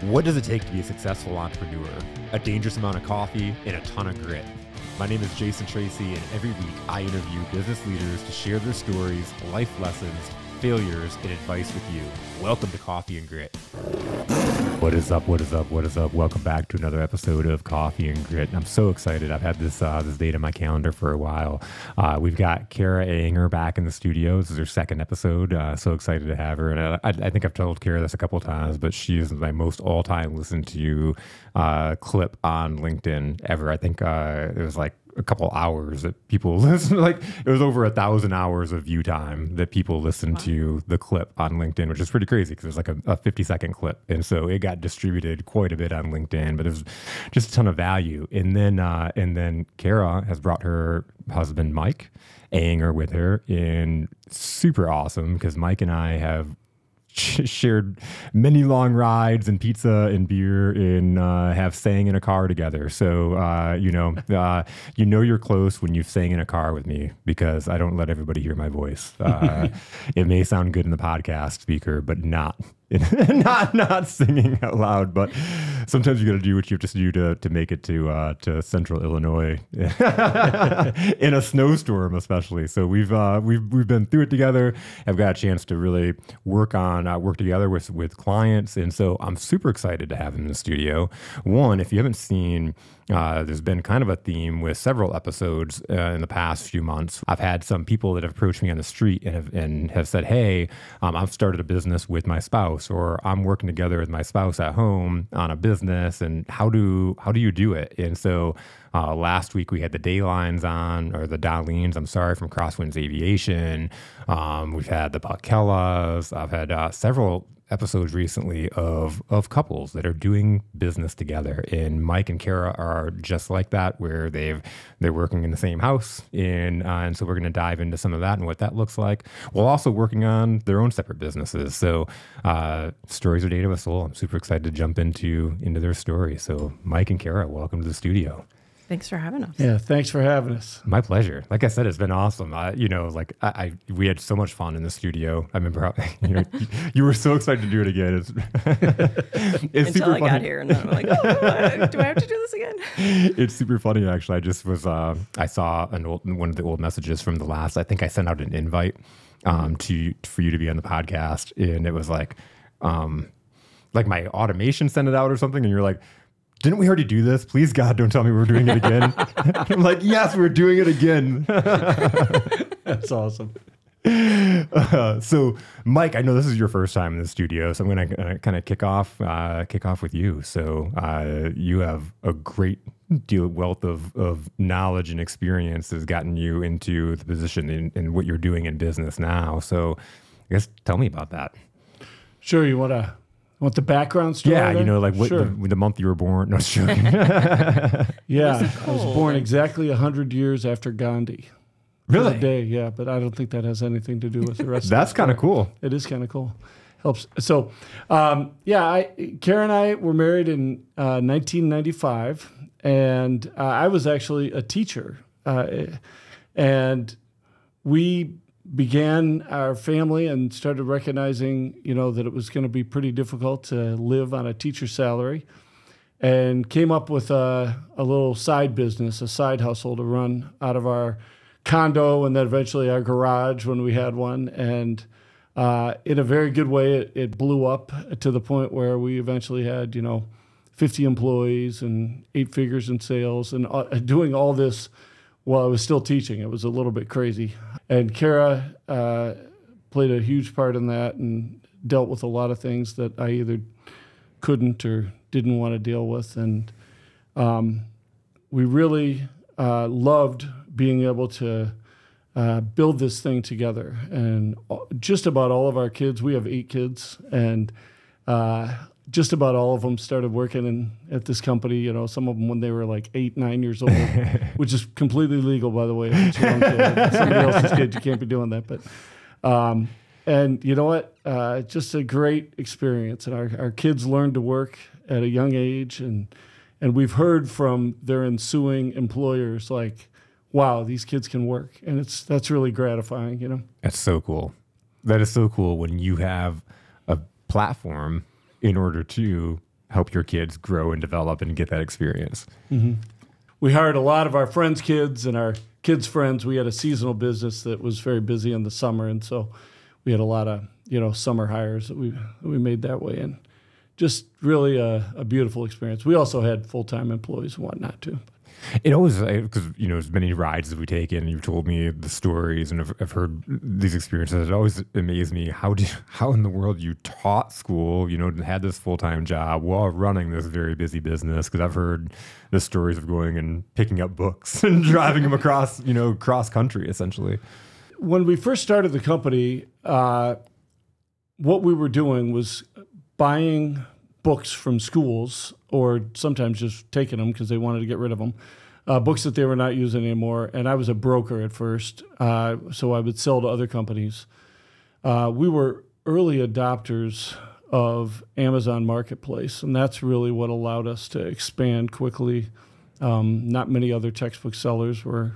What does it take to be a successful entrepreneur? A dangerous amount of coffee and a ton of grit. My name is Jason Tracy, and every week I interview business leaders to share their stories, life lessons, failures, and advice with you. Welcome to Coffee and Grit. What is up? What is up? What is up? Welcome back to another episode of Coffee and Grit. I'm so excited. I've had this date on my calendar for a while. We've got Cara Ehinger back in the studio. This is her second episode. So excited to have her. And I think I've told Cara this a couple of times, but she is my most all-time listened to clip on LinkedIn ever. I think it was like a couple hours that people listen, like it was over 1,000 hours of view time that people listened to the clip on LinkedIn, which is pretty crazy because it was like a 50-second clip. And so it got distributed quite a bit on LinkedIn, but it was just a ton of value. And then Cara has brought her husband, Mike Ehinger, with her, and super awesome because Mike and I have shared many long rides and pizza and beer and have sang in a car together. So, you know you're close when you've sang in a car with me because I don't let everybody hear my voice. It may sound good in the podcast speaker, but not singing out loud. But sometimes you got to do what you have to do to make it to Central Illinois in a snowstorm, especially. So we've been through it together. I've got a chance to really work together with clients, and so I'm super excited to have him in the studio. One, if you haven't seen, there's been kind of a theme with several episodes in the past few months. I've had some people that have approached me on the street and have said, "Hey, I've started a business with my spouse, or I'm working together with my spouse at home on a business, and how do you do it?" And so last week we had the Daylines on, or the Darlenes, I'm sorry, from Crosswinds Aviation. We've had the Buckellas. I've had several episodes recently of couples that are doing business together, and Mike and Cara are just like that, where they're working in the same house, and so we're going to dive into some of that and what that looks like, while also working on their own separate businesses. So stories are data of a soul. I'm super excited to jump into their story. So Mike and Cara, welcome to the studio. Thanks for having us. Yeah, thanks for having us. My pleasure. Like I said, it's been awesome. We had so much fun in the studio. I remember how you were so excited to do it again. It's Until super I funny. got here, and then I'm like, oh, do I have to do this again? It's super funny, actually. I just was I saw one of the old messages from the last. I think I sent out an invite for you to be on the podcast, and it was like my automation sent it out or something, and you're like, "Didn't we already do this? Please, God, don't tell me we're doing it again." I'm like, "Yes, we're doing it again." That's awesome. So, Mike, I know this is your first time in the studio, so I'm going to kind of kick off with you. So, you have a great wealth of knowledge and experience that's gotten you into the position in what you're doing in business now. So, I guess tell me about that. Sure. You want the background story? Yeah, then? what Sure. the month you were born. No, sure. Yeah, I was born exactly 100 years after Gandhi. Really? The day, yeah, but I don't think that has anything to do with the rest. That's kind of cool. It is kind of cool. Helps. So, Cara and I were married in 1995, and I was actually a teacher, and we began our family and started recognizing, that it was going to be pretty difficult to live on a teacher salary, and came up with a little side business, a side hustle to run out of our condo and then eventually our garage when we had one. And in a very good way, it blew up to the point where we eventually had, 50 employees and 8 figures in sales, and doing all this while I was still teaching. It was a little bit crazy. And Cara played a huge part in that and dealt with a lot of things that I either couldn't or didn't want to deal with. And we really loved being able to build this thing together. And just about all of our kids, we have 8 kids, and just about all of them started working at this company. Some of them when they were like 8, 9 years old, which is completely legal, by the way. If it's your own kid. If it's somebody else's kid, you can't be doing that. But and you know what? Just a great experience. And our kids learned to work at a young age, and we've heard from their ensuing employers like, "Wow, these kids can work," and that's really gratifying. That's so cool. That is so cool when you have a platform in order to help your kids grow and develop and get that experience. We hired a lot of our friends' kids and our kids' friends. We had a seasonal business that was very busy in the summer, and so we had a lot of summer hires that we made that way, and just really a beautiful experience. We also had full-time employees and whatnot too. It always, because as many rides as we take in, you've told me the stories, and I've heard these experiences. It always amazed me how in the world you taught school, had this full-time job while running this very busy business. Because I've heard the stories of going and picking up books and driving them across cross country essentially. When we first started the company, what we were doing was buying books from schools, or sometimes just taking them because they wanted to get rid of them, books that they were not using anymore. And I was a broker at first, so I would sell to other companies. We were early adopters of Amazon Marketplace, and that's really what allowed us to expand quickly. Not many other textbook sellers were,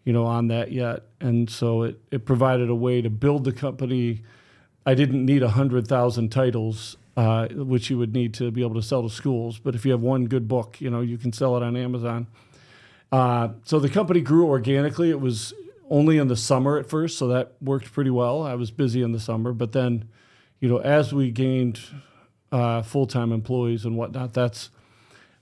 on that yet. And so it provided a way to build the company. I didn't need 100,000 titles, which you would need to be able to sell to schools. But if you have one good book, you can sell it on Amazon. So the company grew organically. It was only in the summer at first, so that worked pretty well. I was busy in the summer. But then, as we gained full-time employees and whatnot,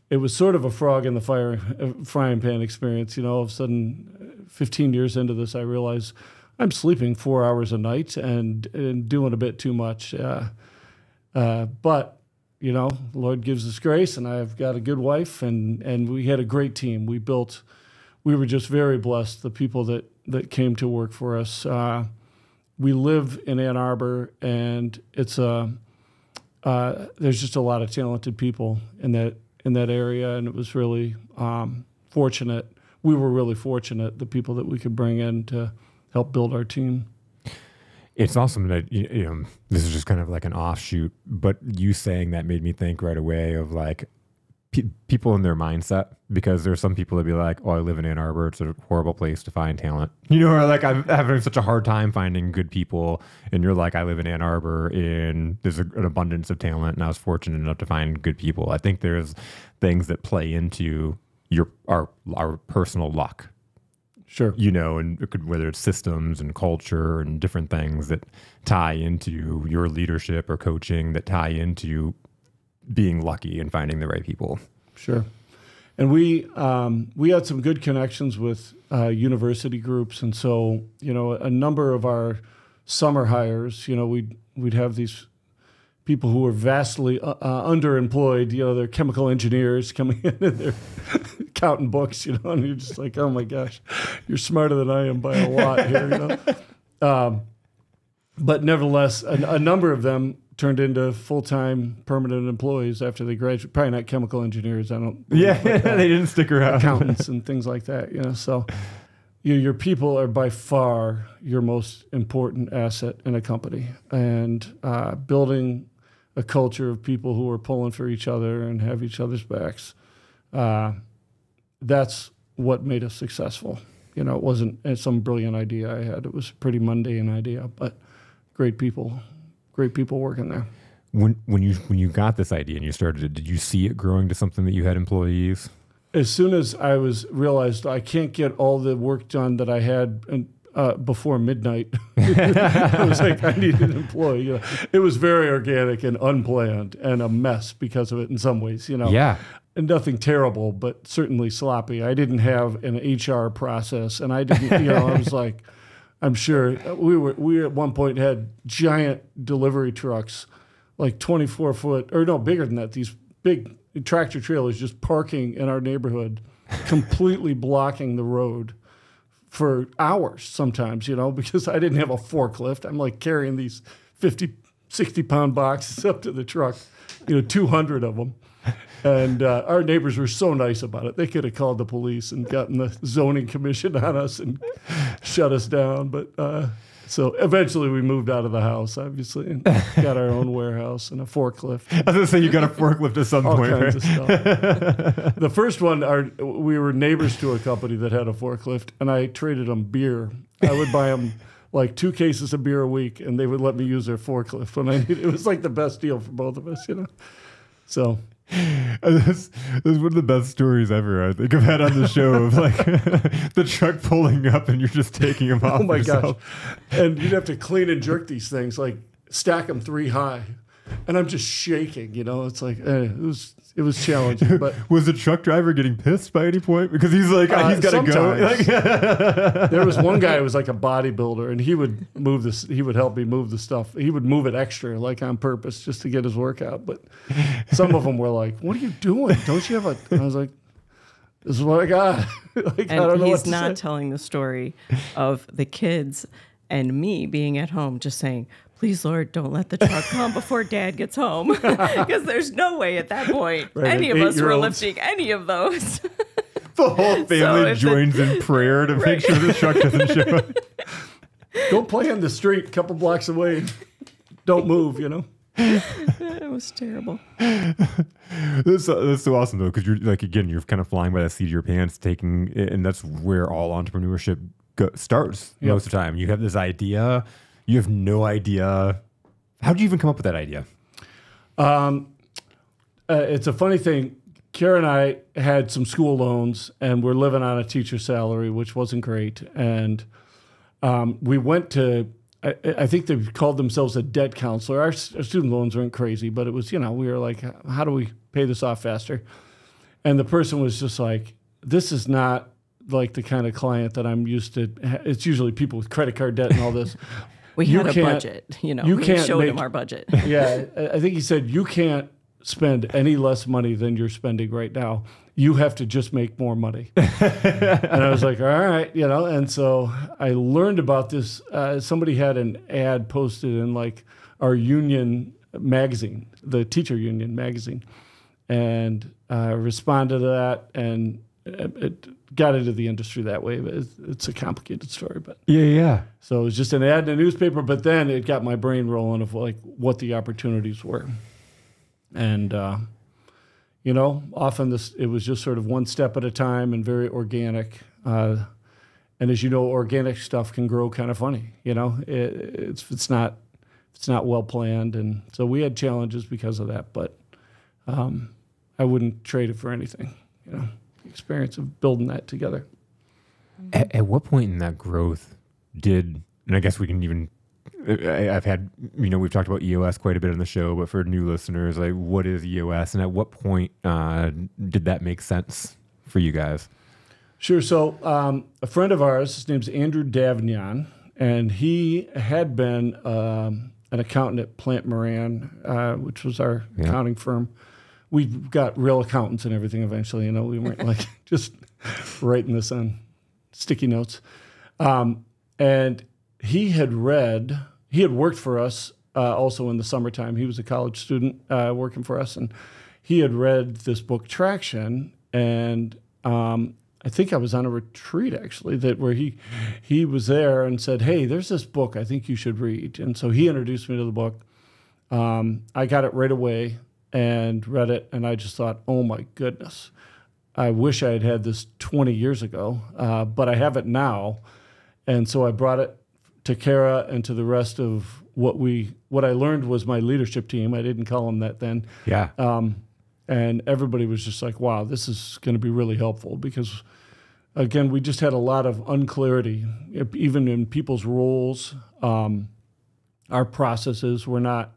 it was sort of a frog in the frying pan experience. All of a sudden, 15 years into this, I realized I'm sleeping 4 hours a night and doing a bit too much. But, the Lord gives us grace, and I've got a good wife, and we had a great team. We were just very blessed, the people that came to work for us. We live in Ann Arbor, and it's there's just a lot of talented people in that area, and it was really fortunate. We were really fortunate, the people that we could bring in to help build our team. It's awesome that, this is just kind of like an offshoot, but you saying that made me think right away of like people in their mindset, because there's some people that be like, oh, I live in Ann Arbor, it's a horrible place to find talent. Or like I'm having such a hard time finding good people. And you're like, I live in Ann Arbor and there's an abundance of talent, and I was fortunate enough to find good people. I think there's things that play into our personal luck. Sure. And whether it's systems and culture and different things that tie into your leadership or coaching, that tie into being lucky and finding the right people. Sure. And we had some good connections with university groups. And so, a number of our summer hires, we'd have these people who were vastly underemployed, they're chemical engineers coming in and they're counting books, and you're just like, oh my gosh, you're smarter than I am by a lot here, But nevertheless, a number of them turned into full-time permanent employees after they graduated. Probably not chemical engineers. They didn't stick around. Accountants and things like that, So your people are by far your most important asset in a company, and building a culture of people who are pulling for each other and have each other's backs. That's what made us successful. It wasn't some brilliant idea I had. It was a pretty mundane idea, but great people working there. When you got this idea and you started it, did you see it growing to something that you had employees? As soon as I realized I can't get all the work done that I had before midnight, I was like, I need an employee. It was very organic and unplanned and a mess because of it in some ways. Yeah. And nothing terrible, but certainly sloppy. I didn't have an HR process, and I didn't. I was like, I'm sure we at one point had giant delivery trucks, like 24 foot, or no, bigger than that. These big tractor trailers just parking in our neighborhood, completely blocking the road for hours sometimes, because I didn't have a forklift. I'm like carrying these 50, 60-pound boxes up to the truck, 200 of them. And our neighbors were so nice about it. They could have called the police and gotten the zoning commission on us and shut us down. But so eventually we moved out of the house, obviously, and got our own warehouse and a forklift. I was going to say you got a forklift at some point. All kinds of stuff. The first one, we were neighbors to a company that had a forklift, and I traded them beer. I would buy them like 2 cases of beer a week, and they would let me use their forklift when I needed. It was like the best deal for both of us, So This is one of the best stories ever I think I've had on the show of like the truck pulling up and you're just taking them off. Oh my yourself. gosh. And you'd have to clean and jerk these things, like stack them 3 high. And I'm just shaking, you know, it's like, it was challenging. But was the truck driver getting pissed by any point? Because he's like, he's got to go. Like, there was one guy who was like a bodybuilder, and he would move this. He would help me move the stuff. He would move it extra, like on purpose, just to get his workout. But some of them were like, "What are you doing? Don't you have a?" I was like, "This is what I got." Like, And I don't know he's what to not say. telling the story of the kids and me being at home just saying, please, Lord, don't let the truck come before Dad gets home. Because there's no way at that point Right, any an of us were 8-year-olds. lifting any of those. the whole family if joins in prayer to make sure the truck doesn't show up. Don't play in the street a couple blocks away. Don't move, you know. It was terrible. That's so awesome though, because you're like, again, you're kind of flying by the seat of your pants, and that's where all entrepreneurship starts most of the time. You have this idea, you have no idea. How did you even come up with that idea? It's a funny thing. Cara and I had some school loans, and we're living on a teacher salary, which wasn't great. And we went to, I think they called themselves a debt counselor. Our student loans weren't crazy, but it was, you know, we were like, how do we pay this off faster? And the person was just like, this is not like the kind of client that I'm used to. It's usually people with credit card debt and all this. We You had a can't- budget, you know. you We can't showed make- him our budget. Yeah, I think he said, you can't spend any less money than you're spending right now. You have to just make more money. And I was like, all right, you know. And so I learned about this. Somebody had an ad posted in like our union magazine, the teacher union magazine, and I responded to that, and it got into the industry that way. But it's a complicated story, but Yeah. so it was just an ad in a newspaper. But then it got my brain rolling of like what the opportunities were, and you know, often it was just sort of one step at a time and very organic. And as you know, organic stuff can grow kind of funny. You know, it's not well planned, and so we had challenges because of that. But I wouldn't trade it for anything. You know, the experience of building that together. At what point in that growth and I guess we can even, I've had, you know, we've talked about EOS quite a bit on the show, but for new listeners, like, what is EOS, and at what point did that make sense for you guys? Sure. So a friend of ours, his name's Andrew Davignon, and he had been an accountant at Plant Moran, which was our accounting firm. We got real accountants and everything eventually. You know, we weren't like just writing this on sticky notes. And he had worked for us also in the summertime. He was a college student working for us, and he had read this book, Traction, and I think I was on a retreat actually where he was there and said, hey, there's this book I think you should read. And so he introduced me to the book. I got it right away and read it, and I just thought, oh my goodness, I wish I had had this 20 years ago, but I have it now. And so I brought it to Cara and to the rest of what I learned was my leadership team. I didn't call them that then. Yeah. And everybody was just like, wow, this is going to be really helpful because, again, we just had a lot of unclarity, even in people's roles. Our processes were not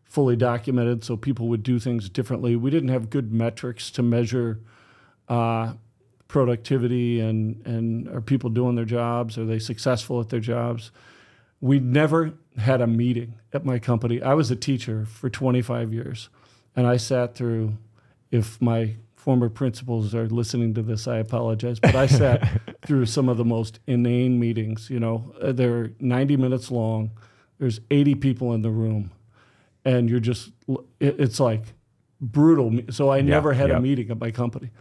fully documented, so people would do things differently. We didn't have good metrics to measure productivity and are people doing their jobs? Are they successful at their jobs? We never had a meeting at my company. I was a teacher for 25 years, and I sat through, if my former principals are listening to this, I apologize, but I sat through some of the most inane meetings. You know, they're 90 minutes long. There's 80 people in the room, and it's like brutal. So I never had a meeting at my company.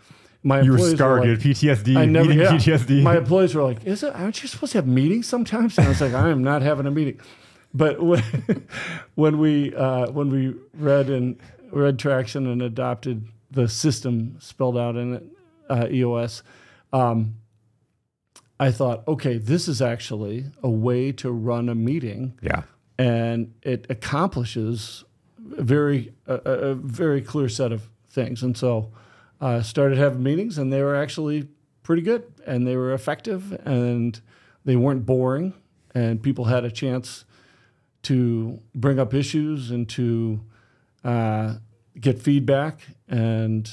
My You were employees scarred. like, You had PTSD. I never, meeting yeah. PTSD. My employees were like, aren't you supposed to have meetings sometimes? And I was like, I am not having a meeting. But when we read Traction and adopted the system spelled out in it, EOS, I thought, okay, this is actually a way to run a meeting. Yeah. And it accomplishes a very clear set of things. And so started having meetings, and they were actually pretty good, and they were effective, and they weren't boring, and people had a chance to bring up issues and to get feedback, and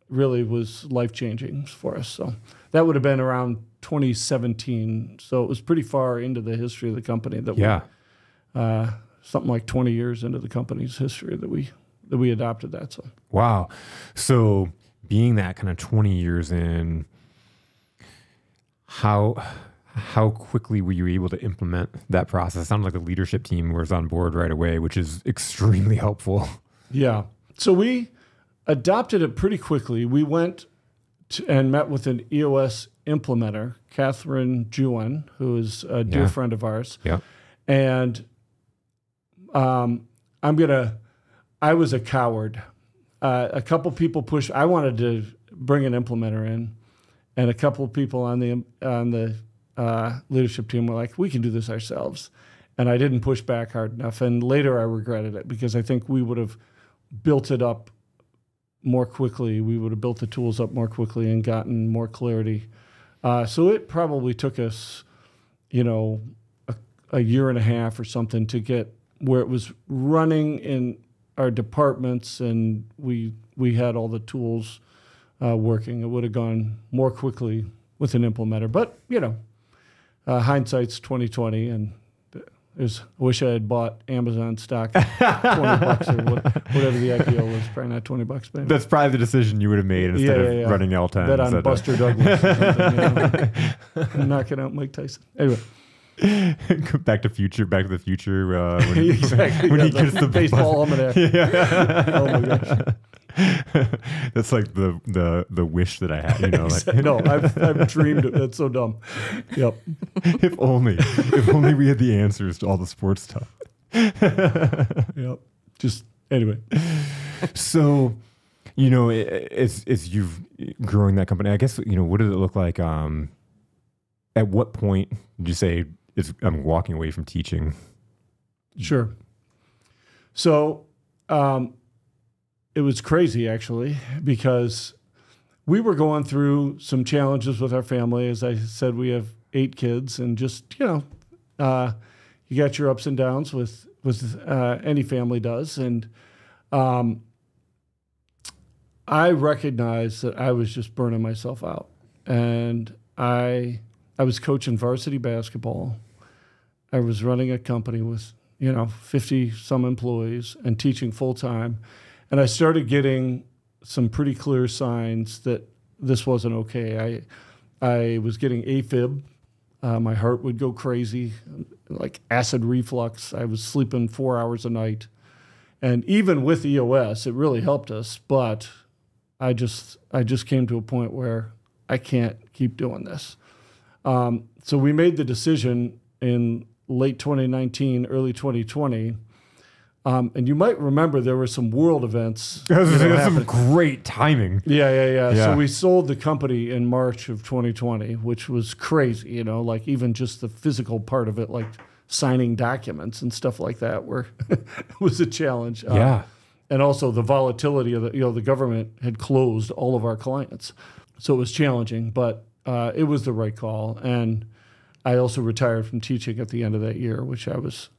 really was life-changing for us. So that would have been around 2017. So it was pretty far into the history of the company that we, something like 20 years into the company's history that we adopted that. So wow. So being that kind of 20 years in, how quickly were you able to implement that process? It sounded like the leadership team was on board right away, which is extremely helpful. Yeah. So we adopted it pretty quickly. We went and met with an EOS implementer, Catherine Jewin, who is a dear friend of ours. Yeah. And I was a coward. A couple people pushed. I wanted to bring an implementer in, and a couple of people on the leadership team were like, "We can do this ourselves," and I didn't push back hard enough. And later, I regretted it because I think we would have built it up more quickly. We would have built the tools up more quickly and gotten more clarity. So it probably took us, a year and a half or something to get where it was running in our departments, and we had all the tools working. It would have gone more quickly with an implementer. But, hindsight's 2020, and I wish I had bought Amazon stock at $20 or whatever the IPO was. Probably not $20, but that's probably the decision you would have made instead of running L10. Bet on Buster Douglas or something, knocking out Mike Tyson. Anyway. Back to the future. Exactly. When he gets the baseball almanac. Yeah. Oh my gosh. That's like the wish that I had. No, I've dreamed it. That's so dumb. Yep. If only we had the answers to all the sports stuff. Yep. Just anyway. So, as you've growing that company, I guess what did it look like? At what point did you say I'm walking away from teaching? Sure. So it was crazy, actually, because we were going through some challenges with our family. As I said, we have 8 kids, and just, you got your ups and downs with any family does. And I recognized that I was just burning myself out. And I was coaching varsity basketball. I was running a company with, 50 some employees and teaching full time. And I started getting some pretty clear signs that this wasn't okay. I was getting AFib. My heart would go crazy, like acid reflux. I was sleeping 4 hours a night. And even with EOS, it really helped us. But I just came to a point where I can't keep doing this. So we made the decision in late 2019, early 2020. And you might remember there were some world events. That's some great timing. Yeah. So we sold the company in March of 2020, which was crazy, like even just the physical part of it, like signing documents and stuff like that was a challenge. And also the volatility of the government had closed all of our clients. So it was challenging, but it was the right call. And I also retired from teaching at the end of that year, which I was,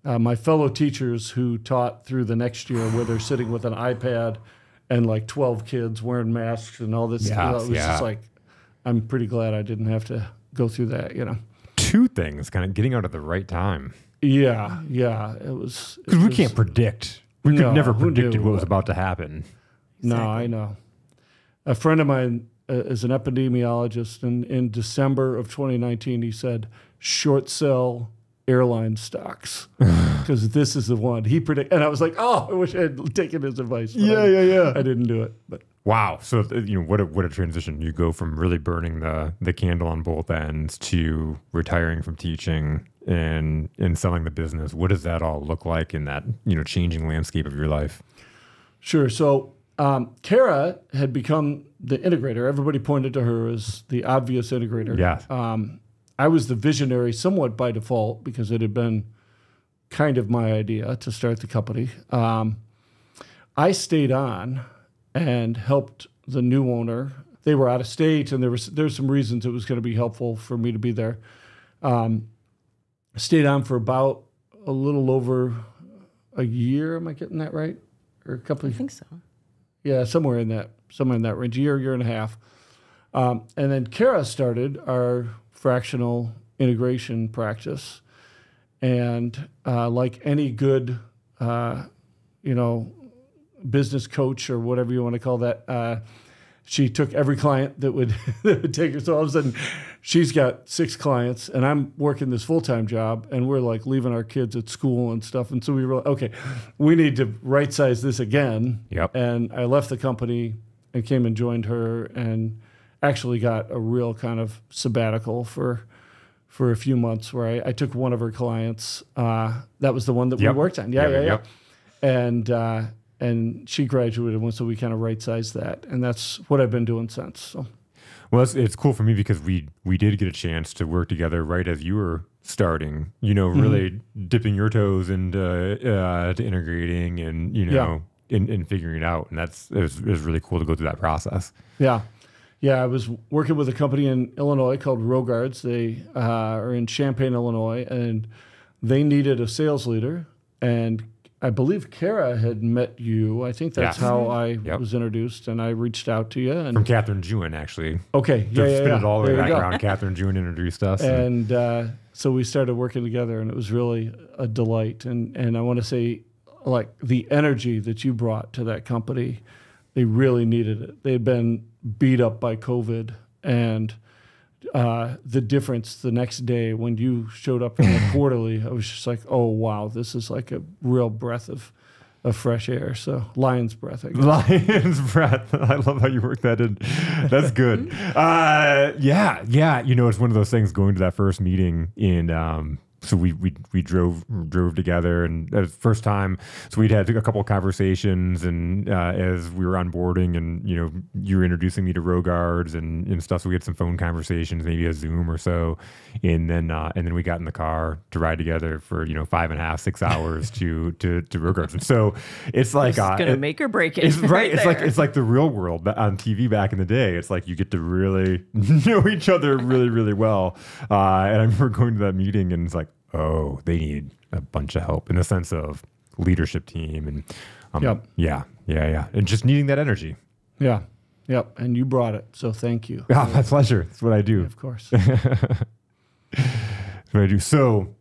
my fellow teachers who taught through the next year, where they're sitting with an iPad and like 12 kids wearing masks and all this. It was just like, I'm pretty glad I didn't have to go through that, 2 things, kind of getting out at the right time. Yeah. It was. Because we can't predict. We could never predicted what was about to happen. Exactly. No, I know. A friend of mine is an epidemiologist, and in December of 2019, he said, short sell airline stocks, because this is the one he predicted. And I was like, oh, I wish I had taken his advice. Yeah. I didn't do it. But wow. So, what a transition. You go from really burning the candle on both ends to retiring from teaching and selling the business. What does that all look like in that, changing landscape of your life? Sure. So Cara had become the integrator. Everybody pointed to her as the obvious integrator. Yeah. I was the visionary somewhat by default, because it had been kind of my idea to start the company. I stayed on and helped the new owner. They were out of state, and there's some reasons it was going to be helpful for me to be there. Stayed on for about a little over a year. Am I getting that right? Or a couple? I think so. Yeah, somewhere in that range, year and a half. And then Cara started our fractional integration practice, and like any good, business coach or whatever you want to call that, she took every client that would take her. So all of a sudden, she's got 6 clients, and I'm working this full-time job, and we're like leaving our kids at school and stuff. And so we were like, okay, we need to right-size this again. Yep. And I left the company and came and joined her, and actually got a real kind of sabbatical for a few months where I took one of her clients. That was the one that we worked on. Yeah. And she graduated, so we kind of right-sized that. And that's what I've been doing since. So. Well, it's cool for me because we did get a chance to work together right as you were starting, really dipping your toes into to integrating and, in figuring it out. And it was really cool to go through that process. Yeah. Yeah, I was working with a company in Illinois called Rogards. They are in Champaign, Illinois, and they needed a sales leader. And I believe Cara had met you. I think that's how I was introduced, and I reached out to you. And from Catherine Jewin, actually. Okay, Spin it all the way back around. Catherine Jewin introduced us. And so we started working together, and it was really a delight. And I want to say, like, the energy that you brought to that company, they really needed it. They had been beat up by COVID, and the difference the next day when you showed up in the quarterly, I was just like, oh, wow, this is like a real breath of fresh air. So lion's breath, I guess. Lion's breath. I love how you work that in. That's good. Yeah. It's one of those things going to that first meeting in so we drove together, and that was the first time. So we'd had a couple of conversations, and as we were onboarding, and you were introducing me to Rogards and stuff. So we had some phone conversations, maybe a Zoom or so, and then we got in the car to ride together for 5.5, 6 hours to Rogards. And so it's like it's gonna make or break it. It's right. It's like the real world on TV back in the day. It's like you get to really know each other really, really well. And I remember going to that meeting, and it's like, oh, they need a bunch of help in the sense of leadership team and and just needing that energy. Yeah. Yep. And you brought it. So thank you. Yeah, my pleasure. That's what I do. Yeah, of course. That's what I do. So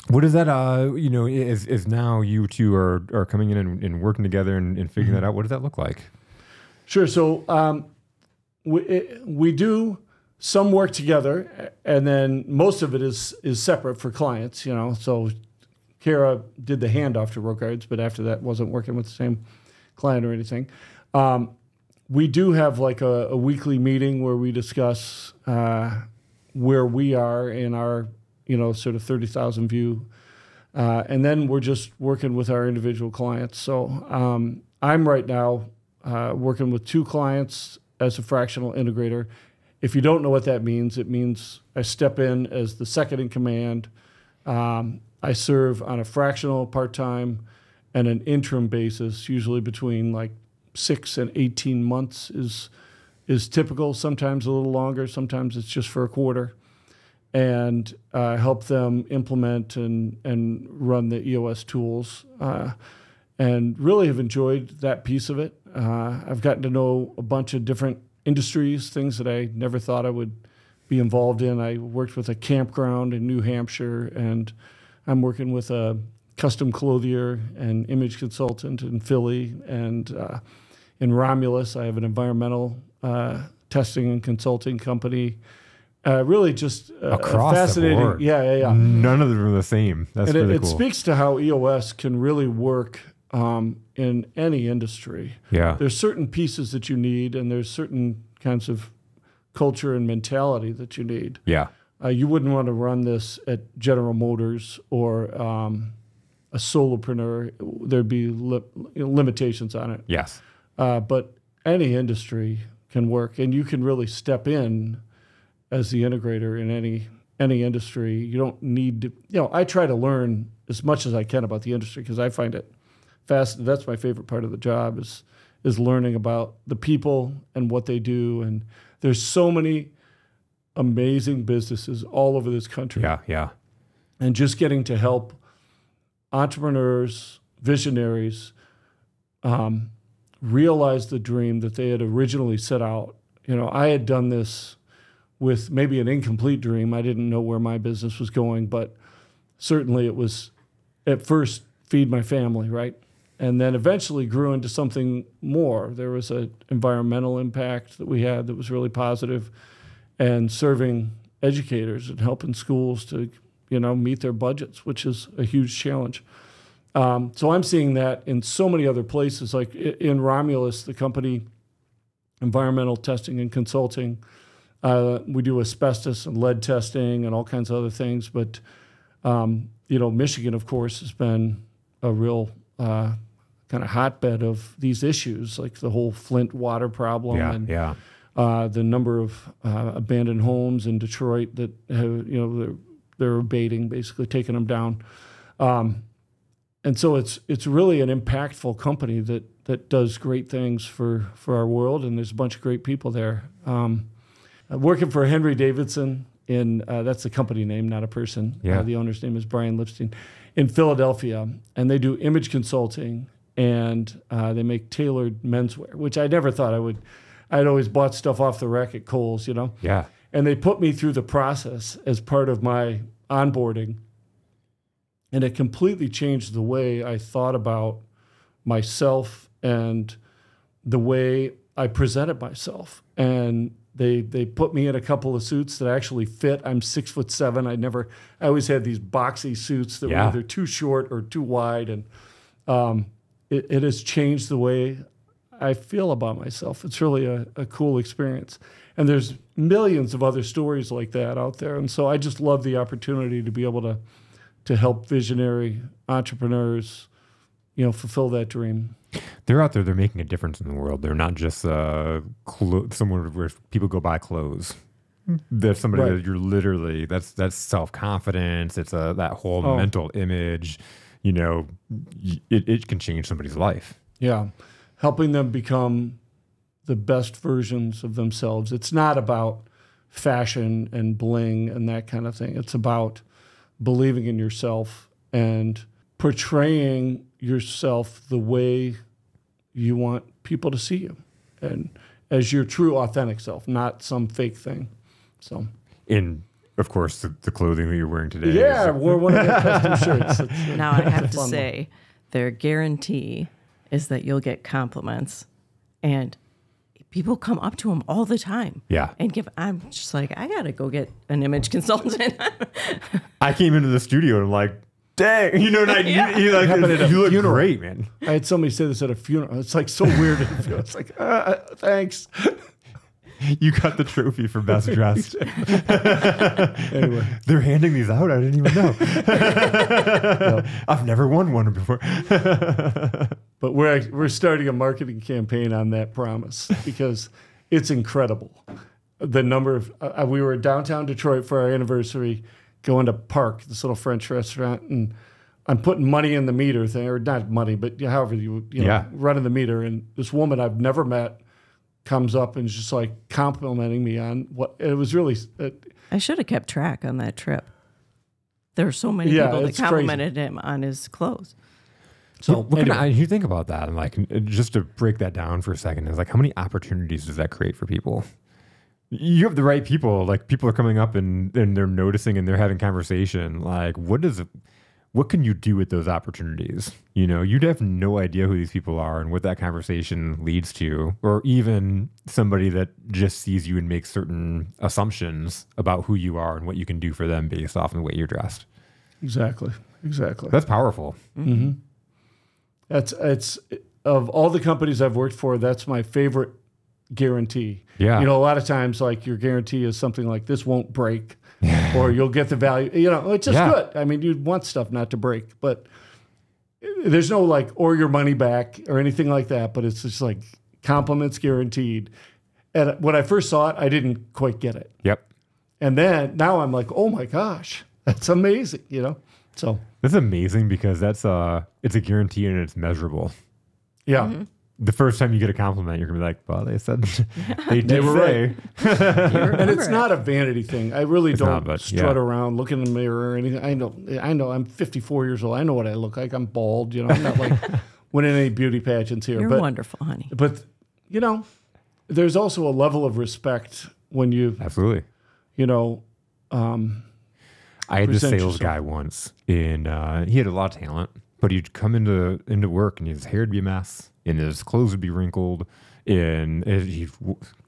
what is that, as now you two are coming in and working together and figuring that out, what does that look like? Sure. So we do some work together, and then most of it is separate for clients, So Cara did the handoff to Rogards, but after that wasn't working with the same client or anything. We do have like a weekly meeting where we discuss where we are in our, sort of 30,000 view. And then we're just working with our individual clients. So I'm right now working with 2 clients as a fractional integrator. If you don't know what that means, it means I step in as the second in command. I serve on a fractional, part-time, and an interim basis, usually between like 6 and 18 months is typical, sometimes a little longer, sometimes it's just for a quarter, and help them implement and run the EOS tools, and really have enjoyed that piece of it. I've gotten to know a bunch of different industries, things that I never thought I would be involved in. I worked with a campground in New Hampshire, and I'm working with a custom clothier and image consultant in Philly, and in Romulus, I have an environmental testing and consulting company. Really just across fascinating. The board. Yeah. None of them are the same. That's really it cool. It speaks to how EOS can really work in any industry. Yeah. There's certain pieces that you need, and there's certain kinds of culture and mentality that you need. Yeah. You wouldn't want to run this at General Motors or a solopreneur. There'd be limitations on it. Yes. But any industry can work, and you can really step in as the integrator in any industry. You don't need to, I try to learn as much as I can about the industry because I find it That's my favorite part of the job is learning about the people and what they do. And there's so many amazing businesses all over this country. Yeah, yeah. And just getting to help entrepreneurs, visionaries, realize the dream that they had originally set out. You know, I had done this with maybe an incomplete dream. I didn't know where my business was going, but certainly it was at first feed my family, right? And then eventually grew into something more. There was an environmental impact that we had that was really positive, and serving educators and helping schools to, you know, meet their budgets, which is a huge challenge. So I'm seeing that in so many other places, like in Romulus, the company, environmental testing and consulting. We do asbestos and lead testing and all kinds of other things. But, you know, Michigan, of course, has been a real kind of hotbed of these issues, like the whole Flint water problem. The number of abandoned homes in Detroit that have, you know, they're abating, basically taking them down. And so it's really an impactful company that does great things for our world, and there's a bunch of great people there. Working for Henry Davidson that's the company name, not a person. Yeah. The owner's name is Brian Lipstein in Philadelphia, and they do image consulting, and they make tailored menswear, which I never thought I would. I'd always bought stuff off the rack at Kohl's, you know. Yeah. And they put me through the process as part of my onboarding. And it completely changed the way I thought about myself and the way I presented myself. And they put me in a couple of suits that actually fit. I'm 6'7". I always had these boxy suits that were either too short or too wide. And it has changed the way I feel about myself. It's really a cool experience. And there's millions of other stories like that out there. And so I just love the opportunity to be able to help visionary entrepreneurs, you know, fulfill that dream. They're out there. They're making a difference in the world. They're not just somewhere where people go buy clothes. They're somebody that you're literally, that's self-confidence. It's that whole mental image. You know, it can change somebody's life. Yeah. Helping them become the best versions of themselves. It's not about fashion and bling and that kind of thing. It's about believing in yourself and portraying yourself the way you want people to see you, and as your true authentic self, not some fake thing. So, in of course the clothing that you're wearing today. Yeah, wore one of their custom shirts. Now I have to say, their guarantee is that you'll get compliments, and people come up to them all the time. Yeah. And I'm just like, I got to go get an image consultant. I came into the studio and I'm like, dang, you know, you look great, man. I had somebody say this at a funeral. It's like so weird. It's like, thanks. You got the trophy for best dressed. Anyway, they're handing these out. I didn't even know. No. I've never won one before. But we're starting a marketing campaign on that promise because it's incredible. The number of we were in downtown Detroit for our anniversary, going to Park, this little French restaurant, and I'm putting money in the meter thing, or not money, but however you know, running the meter, and this woman I've never met comes up and is just like complimenting me on what it was really. I should have kept track on that trip. There were so many people that complimented him on his clothes. So you think about that, and like just to break that down for a second, is like how many opportunities does that create for people? You have the right people, like people are coming up and they're noticing and they're having conversation. Like what can you do with those opportunities? You know, you'd have no idea who these people are and what that conversation leads to, or even somebody that just sees you and makes certain assumptions about who you are and what you can do for them based off of the way you're dressed. Exactly. That's powerful. Mm-hmm. It's of all the companies I've worked for, that's my favorite guarantee. Yeah. You know, a lot of times like your guarantee is something like this won't break or you'll get the value, you know, it's just good. I mean, you'd want stuff not to break, but there's no like, or your money back or anything like that, but it's just like compliments guaranteed. And when I first saw it, I didn't quite get it. Yep. And then now I'm like, oh my gosh, that's amazing, you know? So That's amazing because it's a guarantee and it's measurable. yeah. Mm-hmm. The first time you get a compliment, you're gonna be like, "Well, they said they They did were say." And it's not a vanity thing. I really It's don't not, but, strut yeah. around, look in the mirror or anything. I know. I'm 54 years old. I know what I look like. I'm bald. I'm not like winning any beauty pageants here. You're but wonderful, honey. But there's also a level of respect when you Absolutely. I had this present sales yourself. guy once, and he had a lot of talent, but he'd come into work, and his hair would be a mess, and his clothes would be wrinkled, and he'd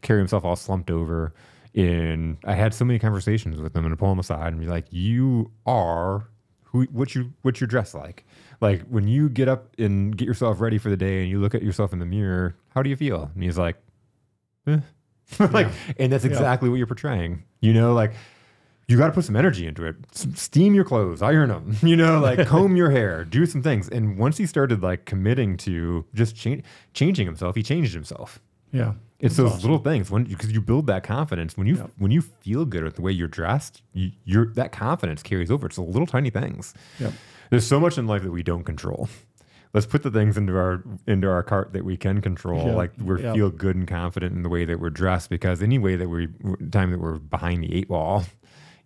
carry himself all slumped over. And I had so many conversations with him, and I'd pull him aside and be like, "You are what you're dressed like. Like when you get up and get yourself ready for the day, and you look at yourself in the mirror, how do you feel?" And he's like, "Eh." And that's exactly what you're portraying. Like, you got to put some energy into it. Steam your clothes, iron them, like comb your hair, do some things. And once he started like committing to just changing himself, he changed himself. Yeah. It's those little things because you build that confidence when you feel good with the way you're dressed, that confidence carries over. It's the little tiny things. Yep. There's so much in life that we don't control. Let's put the things into our cart that we can control. Yeah. Like we feel good and confident in the way that we're dressed, because any way that time that we're behind the 8 ball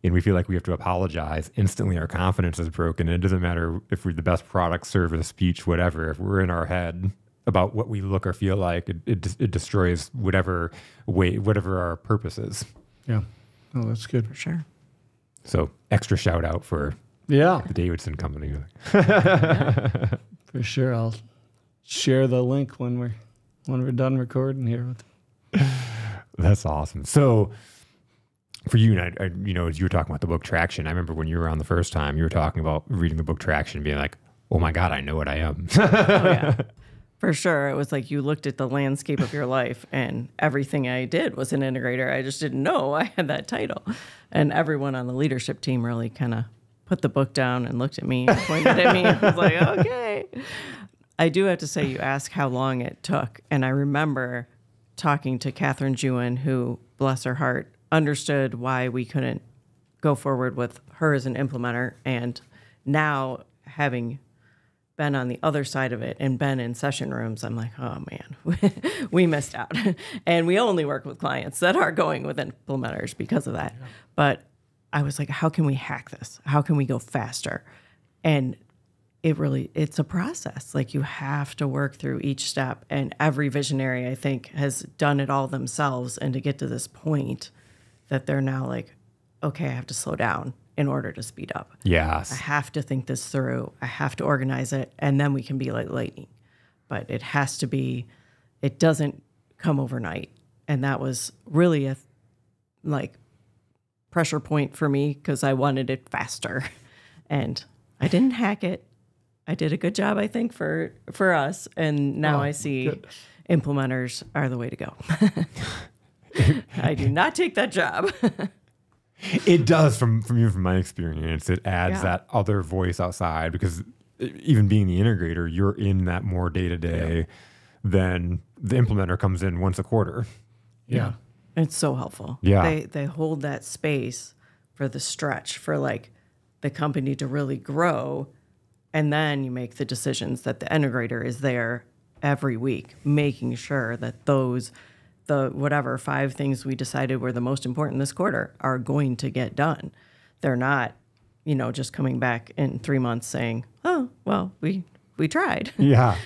and we feel like we have to apologize, instantly our confidence is broken. And it doesn't matter if we're the best product, service, speech, whatever. If we're in our head about what we look or feel like, it destroys whatever our purpose is. Yeah. Oh, that's good. For sure. So extra shout out for Yeah. the Davidson Company. For sure. I'll share the link when we're done recording here. That's awesome. So for you, and I, as you were talking about the book Traction, I remember when you were on the first time, you were talking about reading the book Traction and being like, "Oh my God, I know what I am." Oh, yeah. For sure. It was like you looked at the landscape of your life and everything I did was an integrator. I just didn't know I had that title. And everyone on the leadership team really kind of put the book down and looked at me and pointed at me. I was like, okay. I do have to say, you asked how long it took. And I remember talking to Catherine Jewin, who, bless her heart, understood why we couldn't go forward with her as an implementer. And now, having been on the other side of it and been in session rooms, I'm like, oh man, we missed out. And we only work with clients that are going with implementers because of that. Yeah. But I was like, how can we hack this? How can we go faster? And it's a process. Like, you have to work through each step. And every visionary, I think, has done it all themselves. And to get to this point that they're now like, okay, I have to slow down in order to speed up. Yes. I have to think this through. I have to organize it. And then we can be like lightning. But it has to be, it doesn't come overnight. And that was really a pressure point for me, because I wanted it faster. And I didn't hack it. I did a good job, I think, for us. And now I see implementers are the way to go. I do not take that job. It does, from my experience. It adds that other voice outside, because even being the integrator, you're in that more day to day than the implementer comes in once a quarter. Yeah. It's so helpful. Yeah. They hold that space for the stretch, for like the company to really grow. And then you make the decisions that the integrator is there every week, making sure that the whatever 5 things we decided were the most important this quarter are going to get done. They're not, just coming back in 3 months saying, oh, well, we tried. Yeah.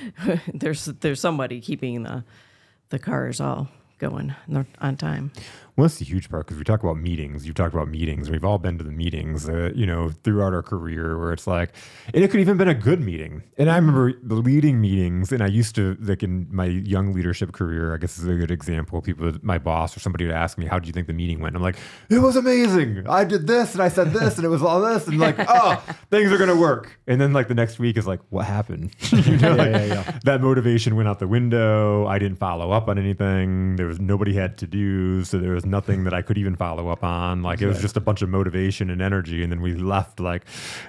There's somebody keeping the cars all going on time. Well, that's the huge part, because we talk about meetings. You talked about meetings. We've all been to the meetings, throughout our career, where it's like, and it could even been a good meeting. And I remember leading meetings, and I used to, like in my young leadership career, I guess this is a good example. My boss or somebody would ask me, how did you think the meeting went? And I'm like, it was amazing. I did this, and I said this, and it was all this, and like, oh, things are going to work. And then like the next week is like, what happened? That motivation went out the window. I didn't follow up on anything. Nobody had to do, so there was nothing that I could even follow up on. Like, it was just a bunch of motivation and energy, and then we left like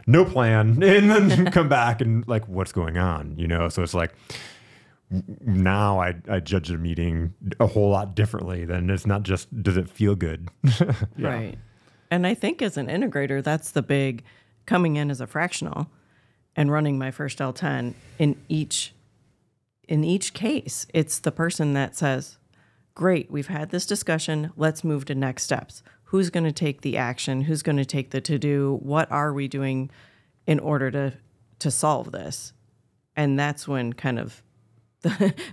no plan, and then come back and like, what's going on? So it's like, now I judge a meeting a whole lot differently. Than it's not just, does it feel good? Right. And I think as an integrator, that's the big coming in as a fractional and running my first L10, in each case, it's the person that says, great, we've had this discussion, let's move to next steps. Who's going to take the action? Who's going to take the to-do? What are we doing in order to solve this? And that's when kind of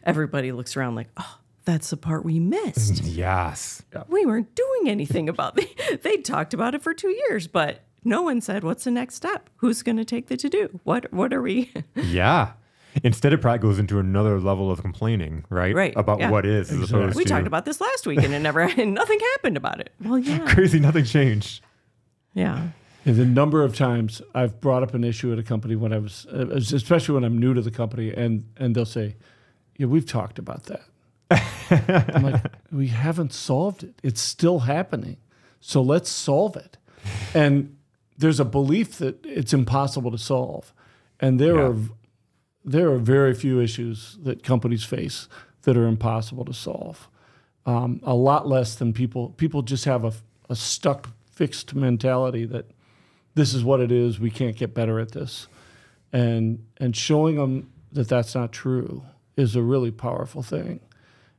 everybody looks around like, oh, that's the part we missed. Yes. We weren't doing anything about it. They talked about it for 2 years, but no one said, what's the next step? Who's going to take the to-do? What are we? Yeah. Instead, it probably goes into another level of complaining, right? Right. About what is, as opposed to... We talked about this last week, and nothing happened about it. Well, yeah. Crazy, nothing changed. Yeah. And the number of times I've brought up an issue at a company when I was, especially when I'm new to the company, and they'll say, yeah, we've talked about that. I'm like, we haven't solved it. It's still happening. So let's solve it. And there's a belief that it's impossible to solve. And there are very few issues that companies face that are impossible to solve. A lot less than people just have a stuck, fixed mentality that this is what it is. We can't get better at this. And showing them that that's not true is a really powerful thing.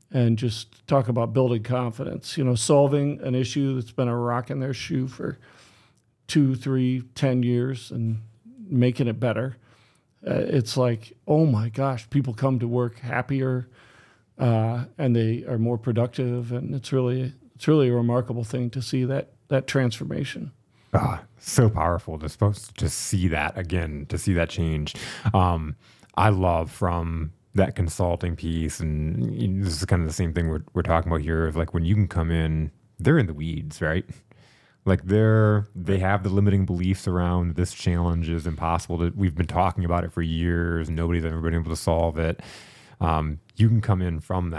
And just talk about building confidence, solving an issue that's been a rock in their shoe for 2, 3, 10 years and making it better. It's like, oh my gosh, people come to work happier and they are more productive. And it's really a remarkable thing to see that transformation. So powerful to supposed to just see that again, to see that change. I love from that consulting piece, and this is kind of the same thing we're talking about here, of like when you can come in, they're in the weeds, right? Like they have the limiting beliefs around this challenge is impossible. We've been talking about it for years. Nobody's ever been able to solve it. You can come in from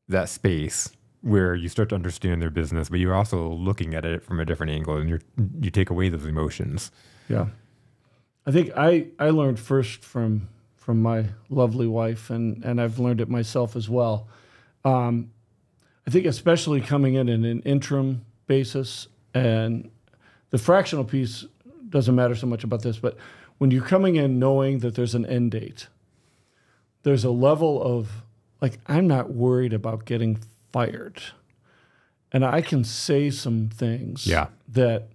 that space where you start to understand their business, but you're also looking at it from a different angle, and you take away those emotions. Yeah, I think I learned first from my lovely wife, and I've learned it myself as well. I think especially coming in an interim basis, and the fractional piece doesn't matter so much about this, but when you're coming in knowing that there's an end date, there's a level of, like, I'm not worried about getting fired. And I can say some things that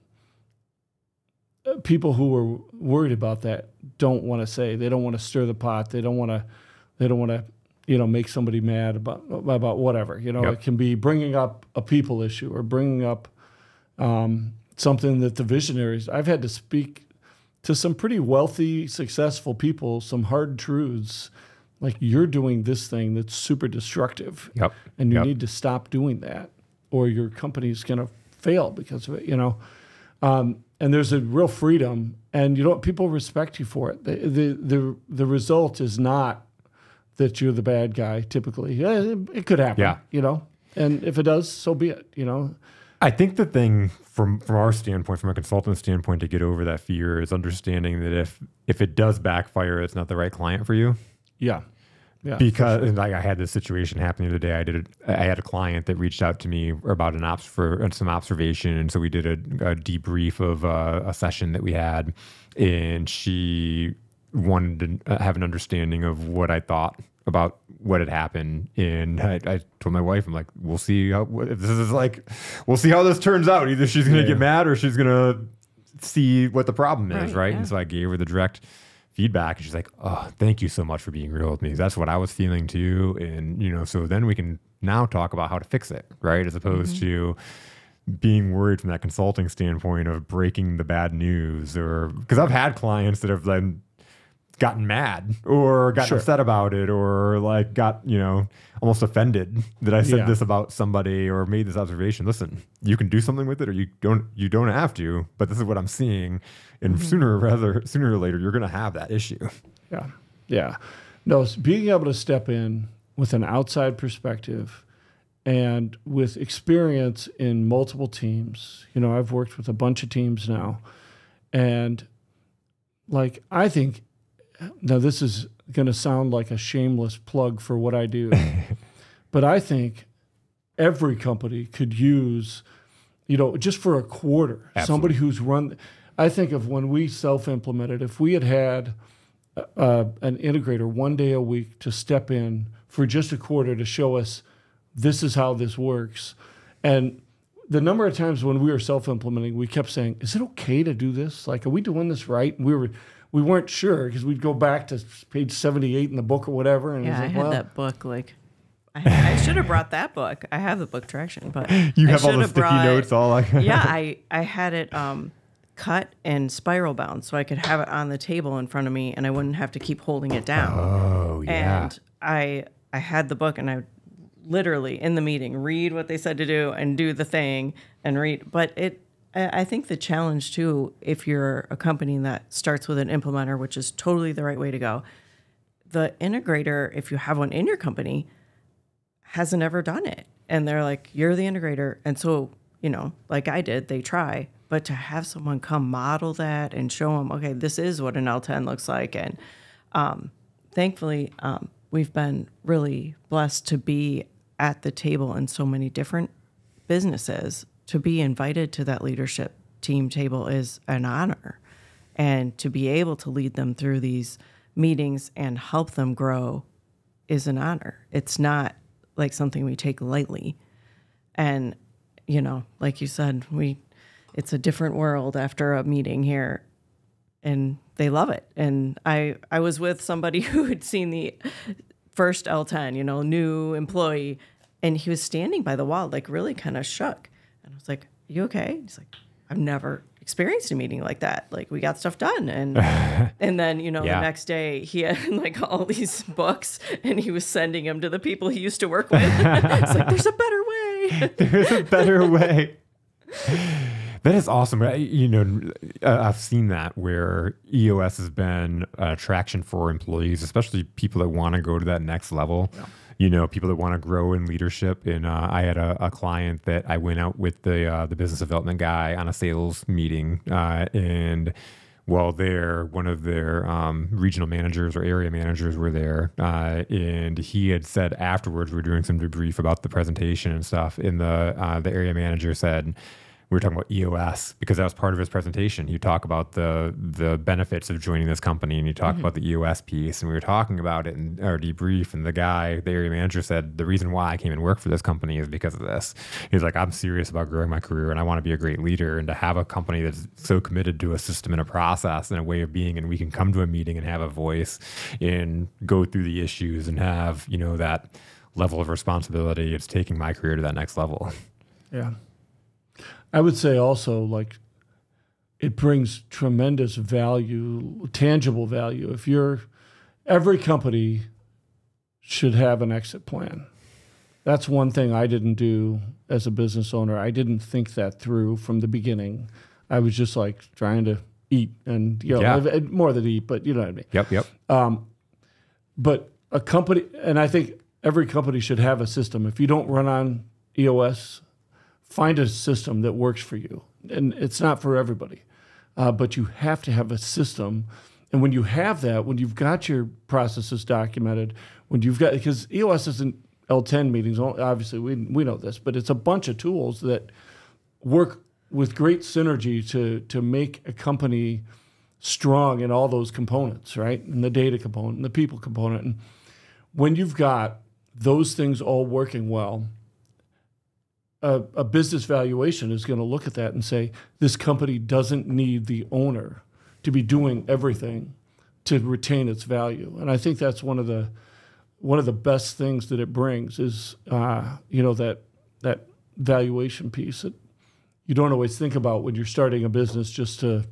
people who are worried about that don't want to say. They don't want to stir the pot. They don't want to, make somebody mad about whatever. It can be bringing up a people issue or bringing up something that the visionaries. I've had to speak to some pretty wealthy, successful people, some hard truths, like, you're doing this thing that's super destructive, and you need to stop doing that, or your company's going to fail because of it. And there's a real freedom, and people respect you for it. The result is not that you're the bad guy. Typically, it could happen. And if it does, so be it. I think the thing from our standpoint, from a consultant standpoint, to get over that fear is understanding that if it does backfire, it's not the right client for you. Yeah. Because sure. Like I had this situation happen the other day. I had a client that reached out to me about some observation, and so we did a debrief of a session that we had, and she wanted to have an understanding of what I thought about what had happened. And I told my wife, I'm like, we'll see how this turns out. Either she's going to get mad or she's going to see what the problem is, right? And so I gave her the direct feedback, and she's like, oh, thank you so much for being real with me. That's what I was feeling too. And, so then we can now talk about how to fix it, right? As opposed to being worried from that consulting standpoint of breaking the bad news, or because I've had clients that have then gotten mad or gotten upset about it, or like got, almost offended that I said this about somebody or made this observation. Listen, you can do something with it, or you don't have to, but this is what I'm seeing. And sooner or later, you're going to have that issue. Yeah. No, being able to step in with an outside perspective and with experience in multiple teams. I've worked with a bunch of teams now. And like, I think, now this is going to sound like a shameless plug for what I do, but I think every company could use, just for a quarter, somebody who's run. I think of when we self-implemented, if we had an integrator 1 day a week to step in for just a quarter to show us this is how this works. And the number of times when we were self-implementing, we kept saying, is it okay to do this? Like, are we doing this right? And we weren't sure because we'd go back to page 78 in the book or whatever. And Yeah, it was I like, had that book. Like, I should have brought that book. I have the book Traction, but You I have all should the have sticky notes all like Yeah, I had it cut and spiral bound so I could have it on the table in front of me and I wouldn't have to keep holding it down. Oh, yeah. And I had the book and I literally in the meeting read what they said to do and do the thing and read. But I think the challenge too, if you're a company that starts with an implementer, which is totally the right way to go, the integrator, if you have one in your company, hasn't ever done it. And they're like, you're the integrator. And so, like I did, they try. But to have someone come model that and show them, okay, this is what an L10 looks like. And thankfully, we've been really blessed to be at the table in so many different businesses. To be invited to that leadership team table is an honor. And to be able to lead them through these meetings and help them grow is an honor. It's not like something we take lightly. And, like you said, it's a different world after a meeting here, and they love it. And I was with somebody who had seen the first L10, new employee, and he was standing by the wall, like really kind of shook. And I was like, "Are you okay?" He's like, "I've never experienced a meeting like that. Like, we got stuff done." And and then, the next day he had like all these books and he was sending them to the people he used to work with. It's like, there's a better way. There's a better way. That is awesome. I've seen that where EOS has been an attraction for employees, especially people that want to go to that next level. Yeah. People that want to grow in leadership. And I had a client that I went out with the business development guy on a sales meeting, and one of their regional managers or area managers were there, and he had said afterwards, we were doing some debrief about the presentation and stuff, and the area manager said, we were talking about EOS because that was part of his presentation. You talk about the benefits of joining this company, and you talk about the EOS piece, and we were talking about it in our debrief. And the area manager said, the reason why I came and work for this company is because of this. He's like, I'm serious about growing my career, and I want to be a great leader, and to have a company that's so committed to a system and a process and a way of being, and we can come to a meeting and have a voice and go through the issues and have that level of responsibility. It's taking my career to that next level. Yeah. I would say also, like, it brings tremendous value, tangible value. Every company should have an exit plan. That's one thing I didn't do as a business owner. I didn't think that through from the beginning. I was just like trying to eat and, live, more than eat, but you know what I mean? Yep. But a company, and I think every company should have a system. If you don't run on EOS, find a system that works for you. And it's not for everybody, but you have to have a system. And when you have that, when you've got your processes documented, because EOS isn't L10 meetings, obviously we know this, but it's a bunch of tools that work with great synergy to make a company strong in all those components, right? And the data component and the people component. And when you've got those things all working well, a business valuation is going to look at that and say, this company doesn't need the owner to be doing everything to retain its value. And I think that's one of the best things that it brings is, that valuation piece that you don't always think about when you're starting a business just to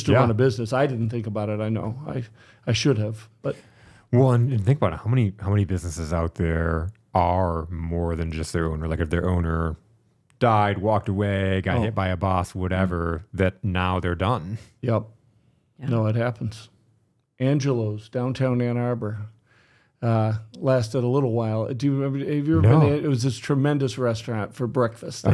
run a business. I didn't think about it. I know I should have, but. Well, and think about it. How many businesses out there are more than just their owner? Like if their owner died, walked away, got hit by a boss, whatever, that now they're done. Yep. Yeah. No, it happens. Angelo's, downtown Ann Arbor, lasted a little while. Do you remember? Have you ever been there? It was this tremendous restaurant for breakfast.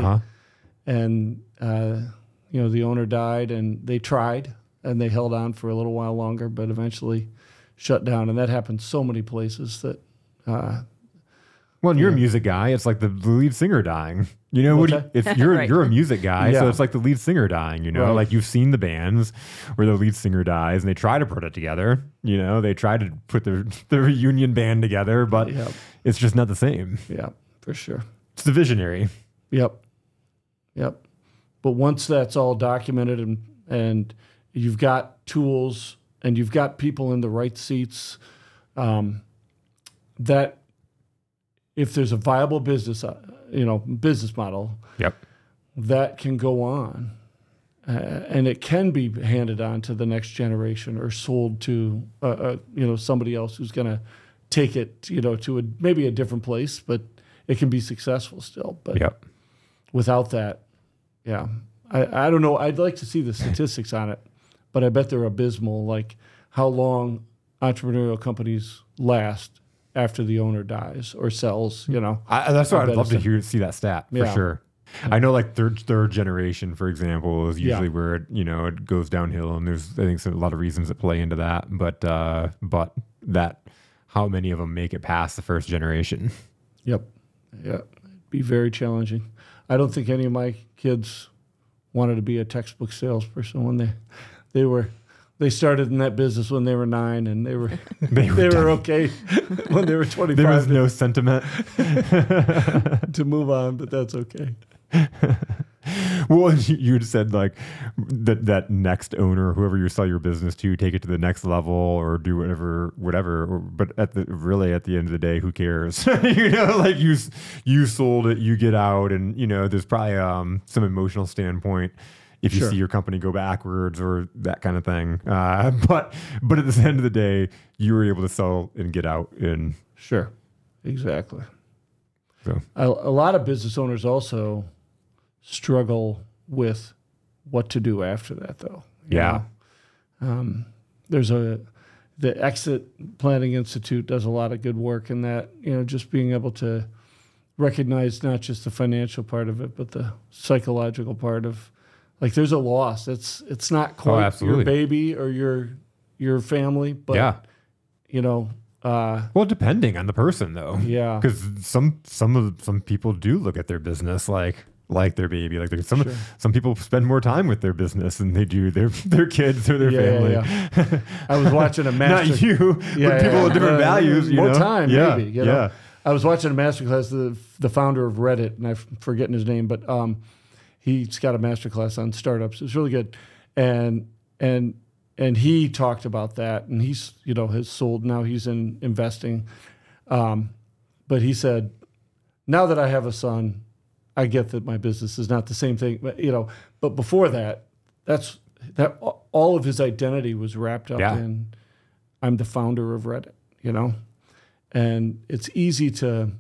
And, the owner died, and they tried, and they held on for a little while longer, but eventually shut down. And that happened so many places that Well, and you're a music guy. It's like the lead singer dying. You know, if you're Right. you're a music guy, so Yeah. it's like the lead singer dying. You know, Right. like you've seen the bands where the lead singer dies, and they try to put it together. You know, they try to put the reunion band together, but Yep. it's just not the same. Yeah, for sure. It's the visionary. Yep. But once that's all documented and you've got tools and you've got people in the right seats, that if there's a viable business, business model, Yep. that can go on, and it can be handed on to the next generation or sold to, somebody else who's going to take it, to maybe a different place, but it can be successful still. But Yep. without that, yeah, I don't know. I'd like to see the statistics on it, but I bet they're abysmal. Like how long entrepreneurial companies last after the owner dies or sells. That's what I'd love to see that stat for Yeah. sure. I know, like third generation, for example, is usually where it goes downhill, and there's I think a lot of reasons that play into that. But that how many of them make it past the first generation? Yep. Yeah. It'd be very challenging. I don't think any of my kids wanted to be a textbook salesperson when they started in that business when they were 9, and they were okay when they were 25. There was no sentiment to move on, but that's okay. Well, you had said like that next owner, whoever you sell your business to, take it to the next level or do whatever. But at the end of the day, who cares? Like you sold it, you get out, and there's probably some emotional standpoint if you Sure. see your company go backwards or that kind of thing. But at the end of the day, you were able to sell and get out. And Sure, exactly. so A lot of business owners also struggle with what to do after that, though. yeah. There's the Exit Planning Institute does a lot of good work in that, just being able to recognize not just the financial part of it, but the psychological part of, like, there's a loss. It's not quite absolutely. your baby or your family, but Well, depending on the person, though. Yeah. Because some people do look at their business like their baby. Like some people spend more time with their business than they do their kids or their family. Yeah. I was watching a master. Not you, but people with different values. More time, yeah. maybe. Yeah. I was watching a masterclass. The founder of Reddit, and I'm forgetting his name, but he's got a masterclass on startups. It's really good, and he talked about that, and he's has sold. Now he's in investing, but he said, now that I have a son, I get that my business is not the same thing, but before that, all of his identity was wrapped up in, I'm the founder of Reddit, and it's easy to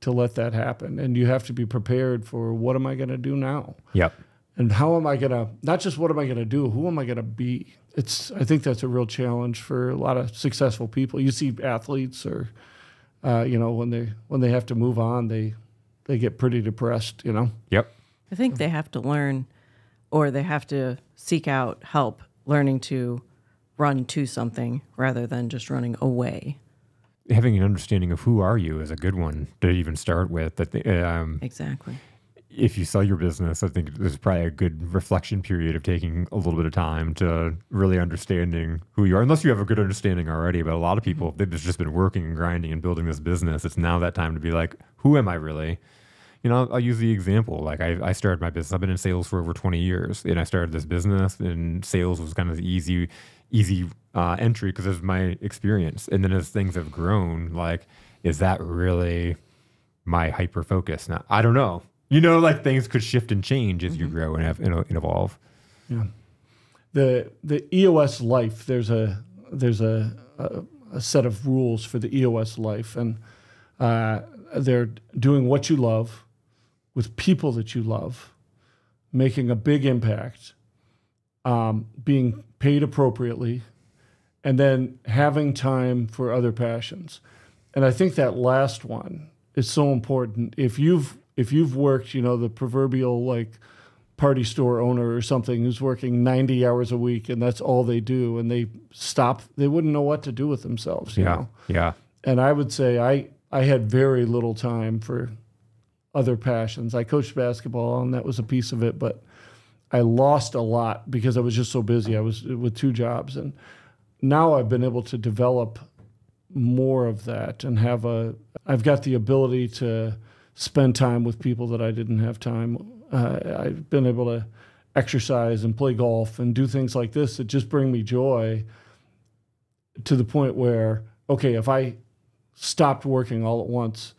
let that happen. And you have to be prepared for, what am I going to do now? Yep. And how am I going to, not just what am I going to do, who am I going to be? I think that's a real challenge for a lot of successful people. You see athletes or, when they have to move on, they get pretty depressed, Yep. I think they have to learn, or they have to seek out help learning to run to something rather than just running away. Having an understanding of who are you is a good one to even start with. Exactly. If you sell your business, I think there's probably a good reflection period of taking a little bit of time to really understanding who you are, unless you have a good understanding already. But a lot of people, they've just been working and grinding and building this business. It's now that time to be like, who am I really? I'll use the example. Like I started my business. I've been in sales for over 20 years, and I started this business, and sales was kind of the easy entry because of my experience. And then as things have grown, like, is that really my hyper focus now? I don't know. Like things could shift and change as you grow and evolve. Yeah. The EOS life, there's a set of rules for the EOS life, and they're doing what you love with people that you love, making a big impact, being paid appropriately, and then having time for other passions. And I think that last one is so important. If you've worked, the proverbial like party store owner or something who's working 90 hours a week and that's all they do, and they wouldn't know what to do with themselves. You know? Yeah. And I would say I had very little time for other passions. I coached basketball, and that was a piece of it, but I lost a lot because I was just so busy. I was with 2 jobs, and now I've been able to develop more of that and I've got the ability to spend time with people that I didn't have time. I've been able to exercise and play golf and do things like this that just bring me joy, to the point where, okay, if I stopped working all at once,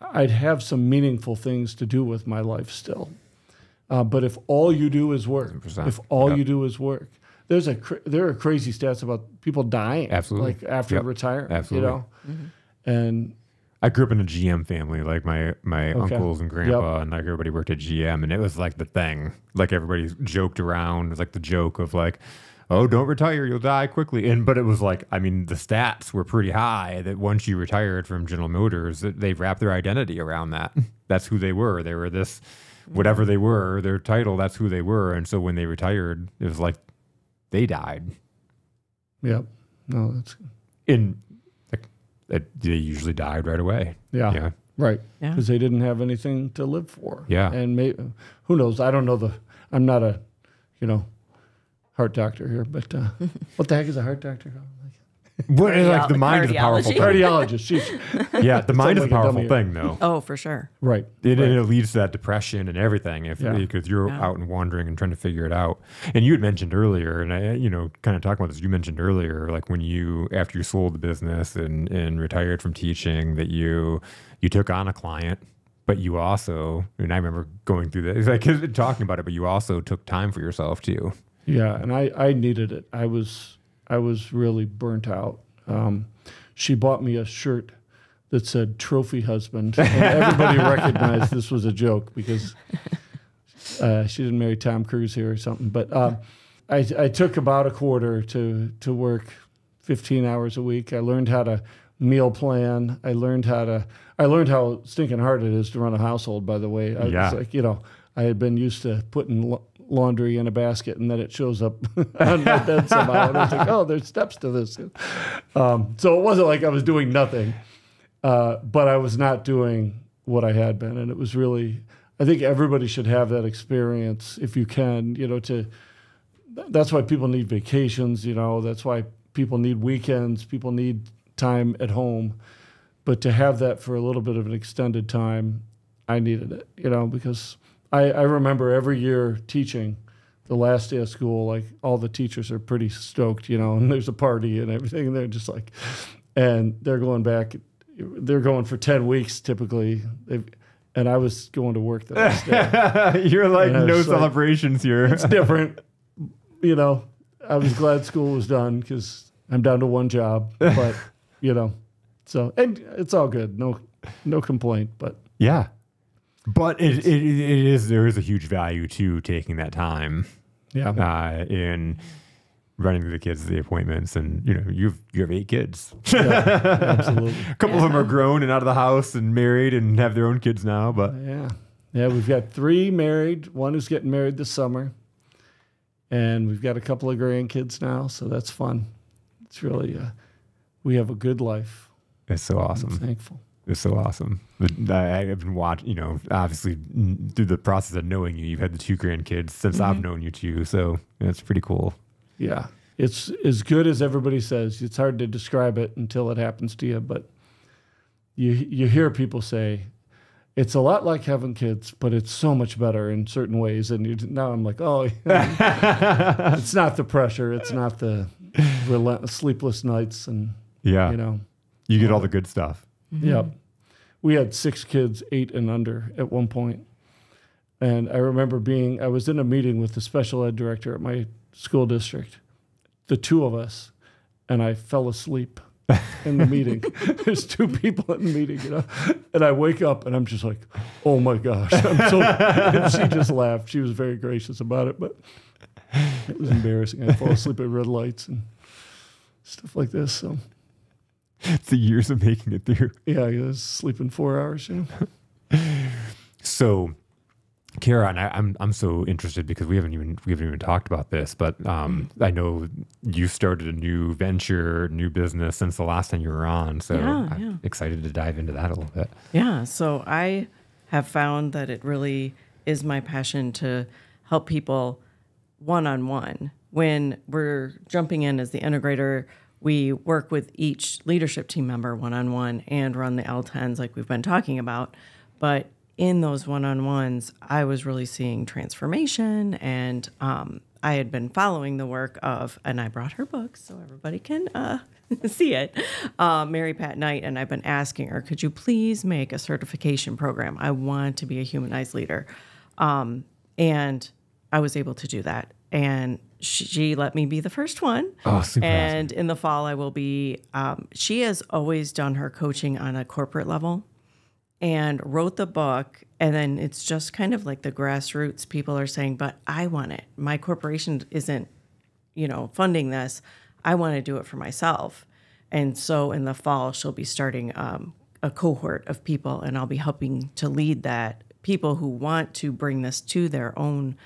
I'd have some meaningful things to do with my life still. But if all you do is work, 100%. if all you do is work, there are crazy stats about people dying, Absolutely. like after retirement. Absolutely. You know, and I grew up in a GM family, like my uncles and grandpa, and like everybody worked at GM, and it was like the thing. Like everybody joked around. It was like the joke of like, oh, don't retire, you'll die quickly. But it was like, I mean, the stats were pretty high that once you retired from General Motors, they wrapped their identity around that. That's who they were. They were this, whatever they were, their title, that's who they were. And so when they retired, it was like they died. Yep. No, that's they usually died right away. Yeah. Right. Yeah. Because they didn't have anything to live for. Yeah. And who knows? I don't know I'm not a, heart doctor here, but what the heck is a heart doctor called? What is like the mind is a powerful thing. Cardiologist. Yeah, the mind is a like a powerful dummy. thing, though. Oh, for sure. Right. It leads to that depression and everything because you're out and wandering and trying to figure it out. And you had mentioned earlier, and I, kind of talking about this, you mentioned earlier, like when after you sold the business and retired from teaching, that you took on a client, but you also, and I remember going through that, like talking about it, but you also took time for yourself too. Yeah, and I needed it. I was really burnt out. She bought me a shirt that said "Trophy Husband," and everybody recognized this was a joke because she didn't marry Tom Cruise here or something. But I took about a quarter to work 15 hours a week. I learned how to meal plan. I learned how stinking hard it is to run a household. By the way, I was like, I had been used to putting laundry in a basket, and then it shows up on my bed somehow. And I was like, oh, there's steps to this. So it wasn't like I was doing nothing, but I was not doing what I had been. And it was really, I think everybody should have that experience if you can, that's why people need vacations, that's why people need weekends, people need time at home. But to have that for a little bit of an extended time, I needed it, because I remember every year teaching the last day of school, like all the teachers are pretty stoked, and there's a party and everything. And they're just like, and they're going back, they're going for 10 weeks typically. And I was going to work the next day. You're like, no celebrations here. It's different. I was glad school was done because I'm down to one job, but, so, and it's all good. No complaint, but. Yeah. But there is a huge value to taking that time. Yeah. In running the kids to the appointments, and you have 8 kids. Yeah, absolutely. A couple of them are grown and out of the house and married and have their own kids now. But yeah, we've got 3 married. One who's getting married this summer, and we've got a couple of grandkids now. So that's fun. It's really we have a good life. It's so awesome. I'm thankful. It's so awesome. I've been watching, obviously through the process of knowing you, you've had the 2 grandkids since I've known you too. So it's pretty cool. Yeah. It's as good as everybody says. It's hard to describe it until it happens to you. But you hear people say, it's a lot like having kids, but it's so much better in certain ways. And now I'm like, oh, it's not the pressure. It's not the relentless sleepless nights. And, you get all the good stuff. Mm-hmm. Yep. We had 6 kids, 8 and under at one point. And I remember I was in a meeting with the special ed director at my school district, the 2 of us, and I fell asleep in the meeting. There's 2 people in the meeting, and I wake up and I'm just like, oh my gosh. And she just laughed. She was very gracious about it, but it was embarrassing. I fall asleep at red lights and stuff like this. So. It's the years of making it through. Yeah, I was sleeping 4 hours, So Cara, and I'm so interested because we haven't even talked about this, but I know you started a new venture, new business since the last time you were on. So I'm excited to dive into that a little bit. Yeah. So I have found that it really is my passion to help people one-on-one. When we're jumping in as the integrator, we work with each leadership team member one-on-one and run the L10s like we've been talking about. But in those one-on-ones, I was really seeing transformation, and I had been following the work of, and I brought her book so everybody can see it, Mary Pat Knight, and I've been asking her, could you please make a certification program? I want to be a humanized leader. And I was able to do that. And she let me be the first one. Oh, super and awesome. in the fall, I will be, she has always done her coaching on a corporate level and wrote the book. And then it's just kind of like the grassroots people are saying, but I want it. My corporation isn't, funding this. I want to do it for myself. And so in the fall, she'll be starting a cohort of people, and I'll be helping to lead that. People who want to bring this to their own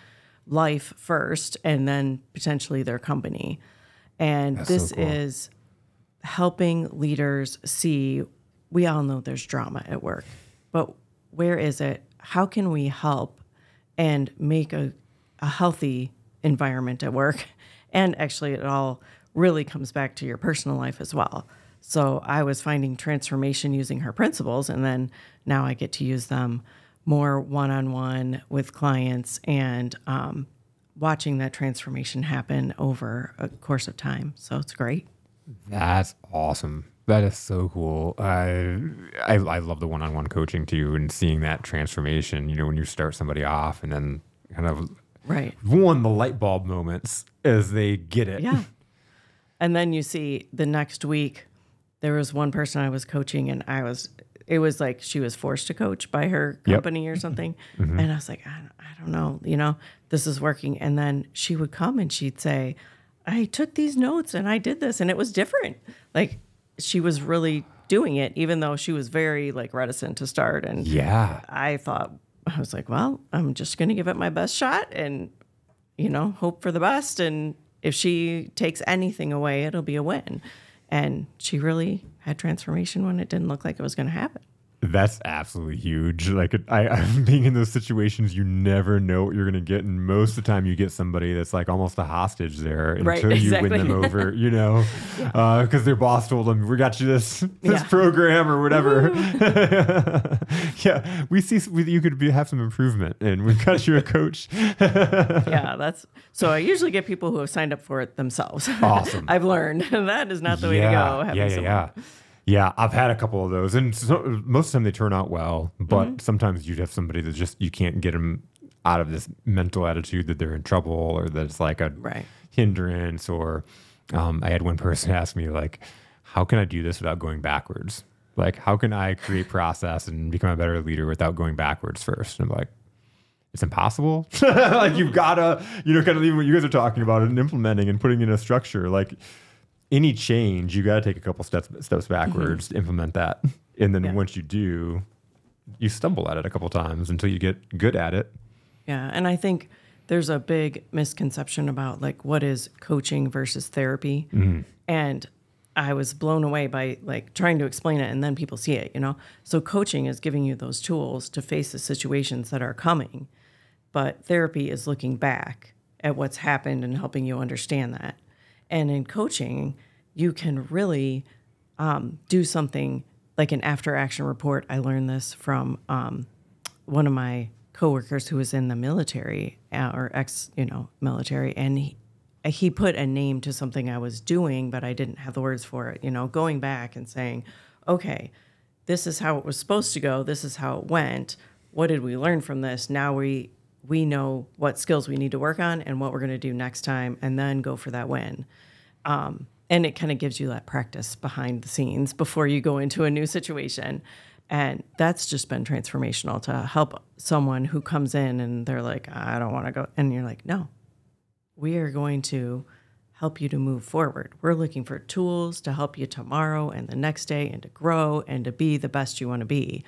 life first and then potentially their company. And That's this so cool. is helping leaders see, we all know there's drama at work, but where is it? How can we help and make a healthy environment at work? And actually it all really comes back to your personal life as well. So I was finding transformation using her principles, and then now I get to use them more one-on-one with clients and watching that transformation happen over a course of time. So it's great. That's awesome. That is so cool. I love the one-on-one coaching too, and seeing that transformation, when you start somebody off and then kind of Right. the light bulb moments as they get it. Yeah. And then you see the next week, there was one person I was coaching, and it was like she was forced to coach by her company or something. Mm-hmm. And I was like, I don't know, this is working. And then she would come and she'd say, I took these notes and I did this, and it was different. Like, she was really doing it, even though she was very reticent to start. And I was like, well, I'm just going to give it my best shot and, hope for the best. And if she takes anything away, it'll be a win. And she really had transformation when it didn't look like it was going to happen. That's absolutely huge. I'm being in those situations, you never know what you're going to get. And most of the time you get somebody that's almost a hostage there until you win them over, because their boss told them, we got you this program or whatever. We see you could have some improvement, and we've got you a coach. So I usually get people who have signed up for it themselves. Awesome. I've learned that is not the way to go. Yeah, I've had a couple of those, and most of the time they turn out well, but sometimes you'd have somebody that just, you can't get them out of this mental attitude that they're in trouble or that it's like a hindrance. Or I had one person ask me, how can I do this without going backwards? How can I create process and become a better leader without going backwards first? And I'm like, it's impossible. You've got to, kind of even what you guys are talking about and implementing and putting in a structure, any change, you got to take a couple steps backwards to implement that. And then once you do, you stumble at it a couple times until you get good at it. Yeah. And I think there's a big misconception about what is coaching versus therapy. Mm-hmm. And I was blown away by trying to explain it, and then people see it, So coaching is giving you those tools to face the situations that are coming. But therapy is looking back at what's happened and helping you understand that. And in coaching, you can really do something like an after-action report. I learned this from one of my coworkers who was in the military or ex-military, and he put a name to something I was doing, but I didn't have the words for it. Going back and saying, okay, this is how it was supposed to go. This is how it went. What did we learn from this? Now we know what skills we need to work on and what we're going to do next time, and then go for that win. And it kind of gives you that practice behind the scenes before you go into a new situation. And that's just been transformational to help someone who comes in and they're like, I don't want to go. And you're like, no, we are going to help you to move forward. We're looking for tools to help you tomorrow and the next day and to grow and to be the best you want to be,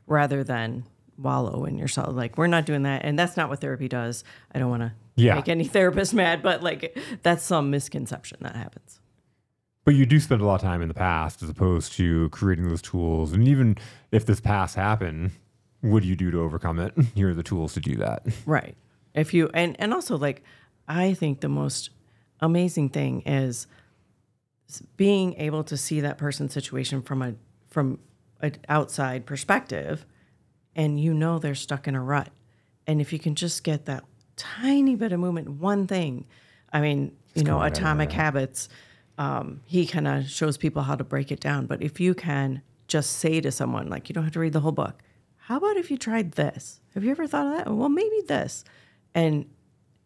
rather than wallow in yourself. Like, we're not doing that. And that's not what therapy does. I don't want to Yeah. make any therapist mad, but like, that's some misconception that happens. But you do spend a lot of time in the past as opposed to creating those tools. And even if this past happened, what do you do to overcome it? Here are the tools to do that. Right. If you, and also, like, I think the most amazing thing is being able to see that person's situation from an outside perspective, and they're stuck in a rut. And if you can just get that tiny bit of movement, one thing, I mean, Atomic Habits, he kind of shows people how to break it down. But if you can just say to someone, like, you don't have to read the whole book, how about if you tried this? Have you ever thought of that? Well, maybe this. And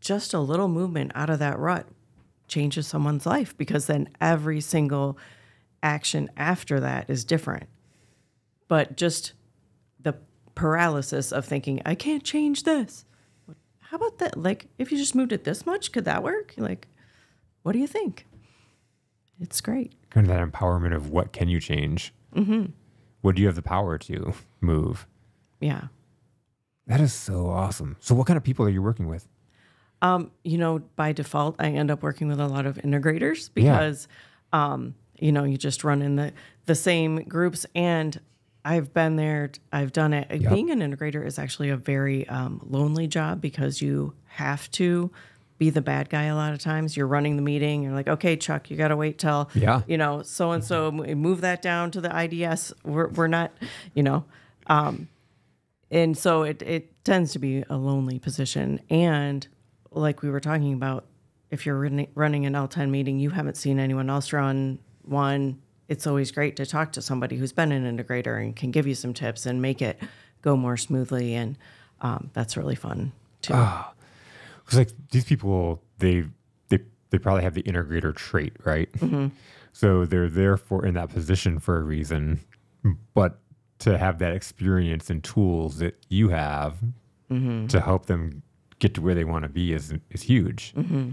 just a little movement out of that rut changes someone's life, because then every single action after that is different. But just the paralysis of thinking, I can't change this. How about that? Like, if you just moved it this much, could that work? Like, what do you think? It's great. Kind of that empowerment of what can you change? Mm-hmm. What do you have the power to move? Yeah. That is so awesome. So what kind of people are you working with? By default, I end up working with a lot of integrators because, you just run in the same groups, and I've been there, I've done it. Yep. Being an integrator is actually a very lonely job, because you have to be the bad guy a lot of times. You're running the meeting. You're like, okay, Chuck, you got to wait till, so-and-so move that down to the IDS. We're not, and so it tends to be a lonely position. And like we were talking about, if you're running an L10 meeting, you haven't seen anyone else run one. It's always great to talk to somebody who's been an integrator and can give you some tips and make it go more smoothly. And that's really fun too. Because like these people, they probably have the integrator trait, right? Mm-hmm. So they're therefore in that position for a reason. But to have that experience and tools that you have to help them get to where they want to be is huge. Mm-hmm.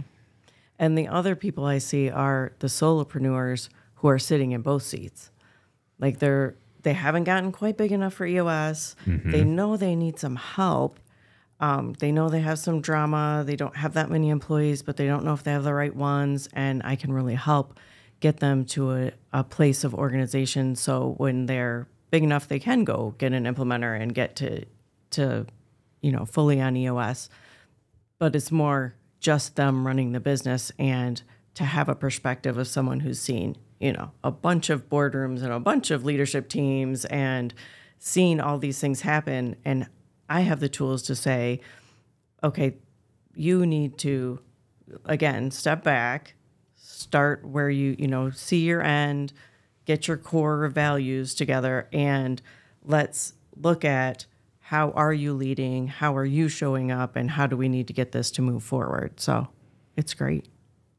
And the other people I see are the solopreneurs who are sitting in both seats. Like they haven't gotten quite big enough for EOS. Mm-hmm. They know they need some help. They know they have some drama. They don't have that many employees, but they don't know if they have the right ones. And I can really help get them to a place of organization. So when they're big enough, they can go get an implementer and get to fully on EOS. But it's more just them running the business, and to have a perspective of someone who's seen, a bunch of boardrooms and a bunch of leadership teams and seen all these things happen. And I have the tools to say, okay, you need to, again, step back, start where you see your end, get your core values together, and let's look at, how are you leading? How are you showing up? And how do we need to get this to move forward? So it's great.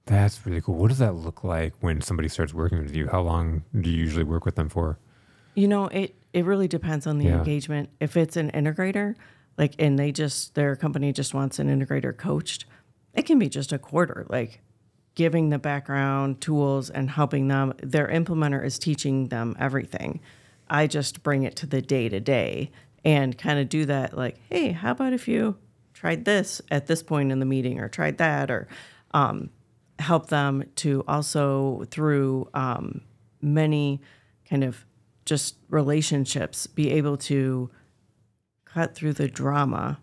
That's really cool. What does that look like when somebody starts working with you? How long do you usually work with them for? It really depends on the engagement. If it's an integrator, and their company just wants an integrator coached, it can be just a quarter, giving the background, tools, and helping them. Their implementer is teaching them everything. I just bring it to the day-to-day and kind of do that, hey, how about if you tried this at this point in the meeting, or tried that, or help them to also, through many kind of just relationships, be able to cut through the drama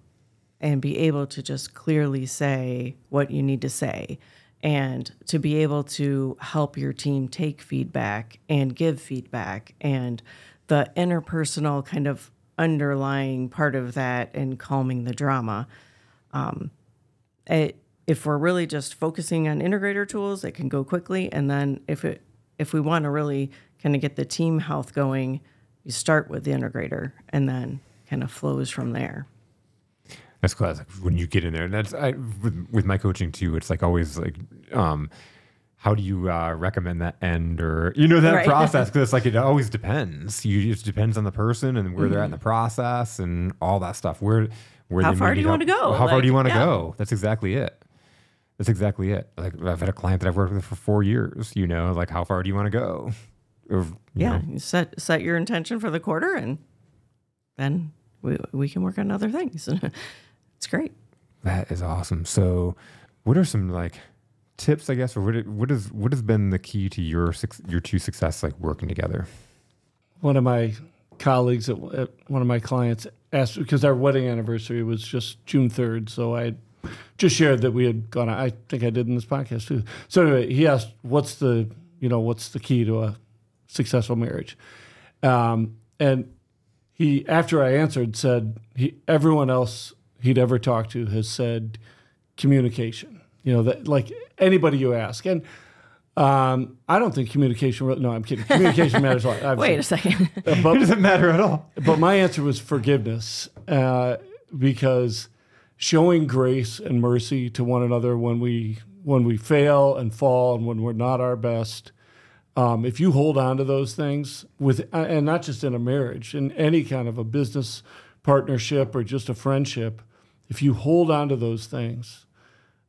and be able to just clearly say what you need to say, and to be able to help your team take feedback and give feedback, and the interpersonal kind of underlying part of that, and calming the drama. If we're really just focusing on integrator tools, it can go quickly. And then if we want to really kind of get the team health going, you start with the integrator and then kind of flows from there. That's classic. When you get in there, and that's with my coaching too. It's always how do you recommend that end, or that right. process? Because it always depends. It just depends on the person and where they're at in the process and all that stuff. Where how far do you want to go? How far do you want to go? That's exactly it. I've had a client that I've worked with for 4 years. How far do you want to go? Or, you set your intention for the quarter, and then we can work on other things. It's great. That is awesome. So what are some like tips, I guess, or what has been the key to your two success, like working together? One of my colleagues at one of my clients asked, because our wedding anniversary was just June 3rd, so I just shared that we had gone. I think I did in this podcast too. So anyway, he asked, "What's the key to a successful marriage?" And he, after I answered, said everyone else he'd ever talked to has said communication. That like anybody you ask, and I don't think communication. No, I'm kidding. Communication matters a lot. Wait a second. It doesn't matter at all. But my answer was forgiveness, because showing grace and mercy to one another when we fail and fall and when we're not our best. If you hold on to those things and not just in a marriage, in any kind of a business partnership or just a friendship, if you hold on to those things,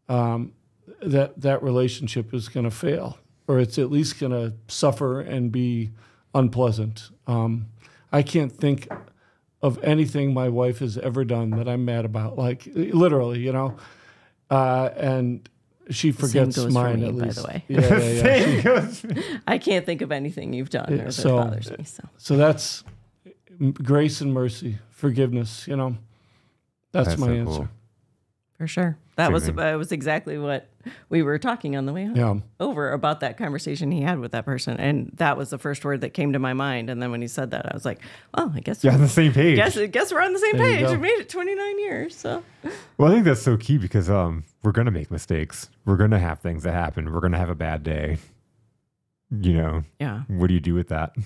that relationship is going to fail, or it's at least going to suffer and be unpleasant. I can't think of anything my wife has ever done that I'm mad about, like literally, and she forgets mine at least. By the way, Yeah. I can't think of anything you've done or that bothers me. So that's grace and mercy, forgiveness. That's my answer. Cool. For sure. That was exactly what we were talking on the way over about, that conversation he had with that person. And that was the first word that came to my mind. And then when he said that, I was like, well, I guess you're on the same page. Guess we're on the same page. We made it 29 years. So, well, I think that's so key because we're going to make mistakes. We're going to have things that happen. We're going to have a bad day. Yeah. What do you do with that?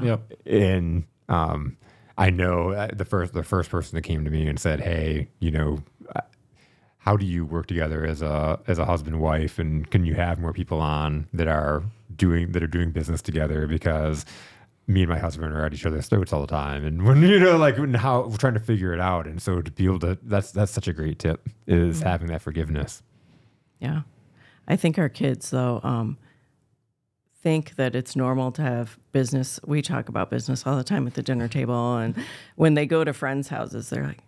Yep. And I know the first person that came to me and said, hey, how do you work together as a husband and wife, and can you have more people on that are doing business together, because me and my husband are at each other's throats all the time, and when how we're trying to figure it out. And so to be able to, that's such a great tip, is having that forgiveness. Yeah. I think our kids though think that it's normal to have business. We talk about business all the time at the dinner table, and when they go to friends' houses, they're like,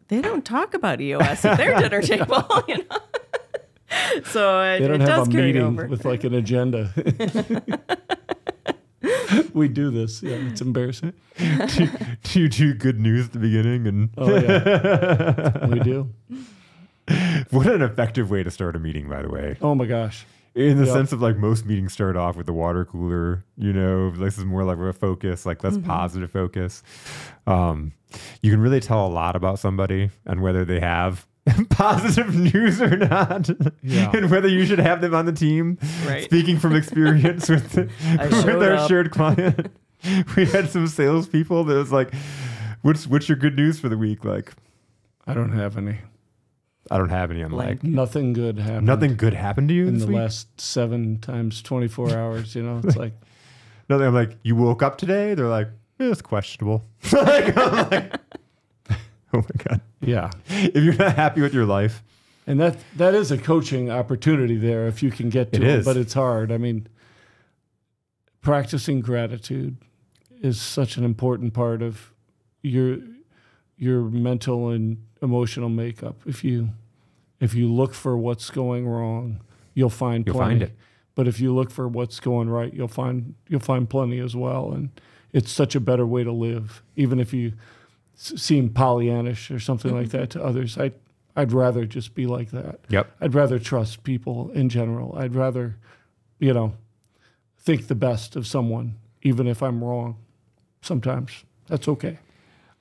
they don't talk about EOS at their dinner table, So they don't have a meeting with like an agenda. We do this. Yeah, it's embarrassing. Do you do good news at the beginning? And oh yeah, we do. What an effective way to start a meeting, by the way. Oh my gosh. In the sense of like most meetings start off with the water cooler, this is more like a focus, like that's positive focus. You can really tell a lot about somebody and whether they have positive news or not, and whether you should have them on the team. Right. Speaking from experience with our shared client, we had some salespeople that was like, "What's your good news for the week?" Like, I don't have any. I'm like, nothing good happened. Nothing good happened to you in this the week? last 7 times 24 hours. It's like nothing. I'm like, you woke up today? They're like, it's questionable. I'm like, oh my God. Yeah. If you're not happy with your life. And that is a coaching opportunity there if you can get to it, but it's hard. I mean, practicing gratitude is such an important part of your mental and emotional makeup. If you look for what's going wrong, you'll find plenty. It. But if you look for what's going right, you'll find plenty as well. And it's such a better way to live, even if you seem Pollyannish or something like that to others. I'd rather just be like that. Yep. I'd rather trust people in general. I'd rather, think the best of someone, even if I'm wrong. Sometimes that's okay.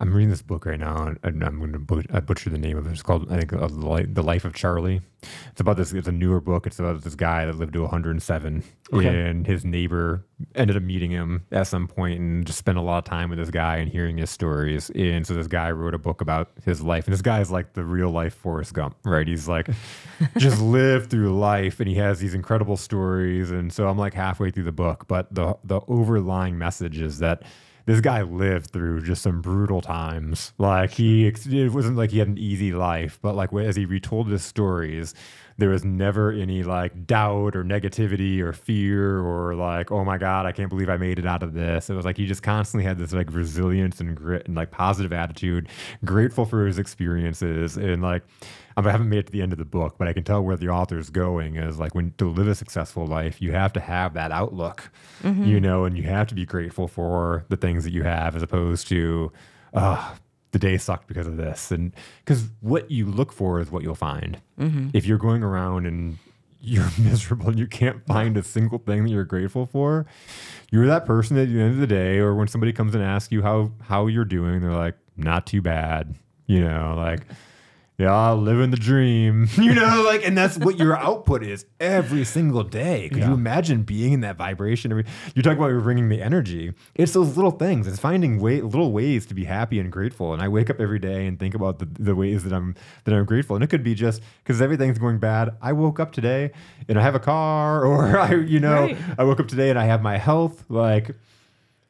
I'm reading this book right now, and I'm going to butcher the name of it. It's called, I think, The Life of Charlie. It's about this. It's a newer book. It's about this guy that lived to 107, and his neighbor ended up meeting him at some point and just spent a lot of time with this guy and hearing his stories. And so this guy wrote a book about his life, and this guy is like the real life Forrest Gump, right? He's like just lived through life, and he has these incredible stories. And so I'm like halfway through the book, but the overlying message is that this guy lived through just some brutal times. Like it wasn't like he had an easy life, but like as he retold his stories, there was never any like doubt or negativity or fear or like, oh my God, I can't believe I made it out of this. It was like he just constantly had this like resilience and grit and like positive attitude, grateful for his experiences. And like, I haven't made it to the end of the book, but I can tell where the author's going is like, when to live a successful life, you have to have that outlook, you know, and you have to be grateful for the things that you have as opposed to, the day sucked because of this. And because what you look for is what you'll find. If you're going around and you're miserable and you can't find a single thing that you're grateful for, you're that person at the end of the day, or when somebody comes and asks you how you're doing, they're like, not too bad, you know, like, yeah, living the dream, you know, like, and that's what your output is every single day. Could you imagine being in that vibration? You talk about bringing the energy. It's those little things. It's finding little ways to be happy and grateful. And I wake up every day and think about the ways that I'm grateful. And it could be just because everything's going bad. I woke up today and I have a car, or I woke up today and I have my health. Like,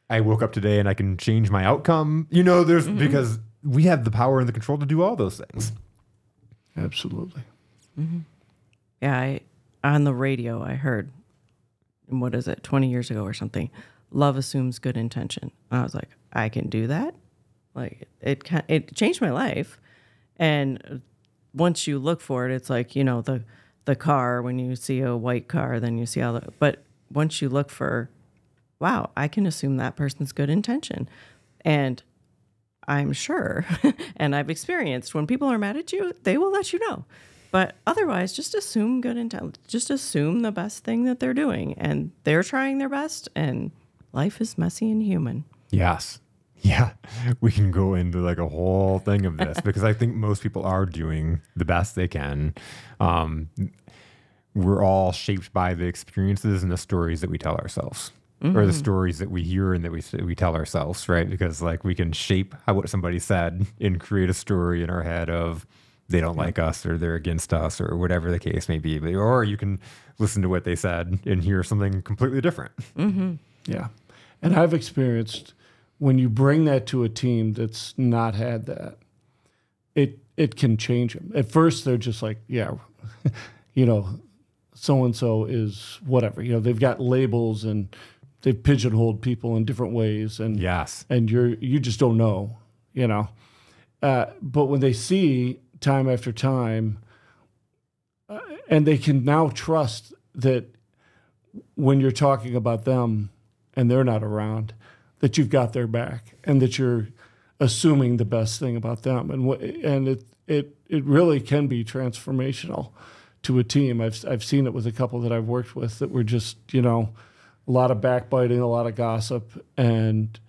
I woke up today and I can change my outcome. You know, there's because we have the power and the control to do all those things. Absolutely. Yeah, on the radio, I heard, 20 years ago or something, love assumes good intention. And I was like, I can do that? Like, it changed my life. And once you look for it, it's like, you know, the car, when you see a white car, then you see but once you look for, wow, I can assume that person's good intention. And I'm sure, and I've experienced, when people are mad at you, they will let you know. But otherwise, just assume good intent. Just assume the best thing that they're doing. And they're trying their best, and life is messy and human. Yes. Yeah. We can go into like a whole thing of this because I think most people are doing the best they can. We're all shaped by the experiences and the stories that we tell ourselves. Or the stories that we hear and that we tell ourselves, right? Because like we can shape what somebody said and create a story in our head of they don't like us or they're against us or whatever the case may be. Or you can listen to what they said and hear something completely different. Yeah. And I've experienced when you bring that to a team that's not had that, it can change them. At first, they're just like, yeah, you know, so-and-so is whatever. You know, they've got labels and they've pigeonholed people in different ways, and and you just don't know, you know. But when they see time after time, and they can now trust that when you're talking about them and they're not around, that you've got their back and that you're assuming the best thing about them, and it really can be transformational to a team. I've seen it with a couple that I've worked with that were just, you know, a lot of backbiting, a lot of gossip, and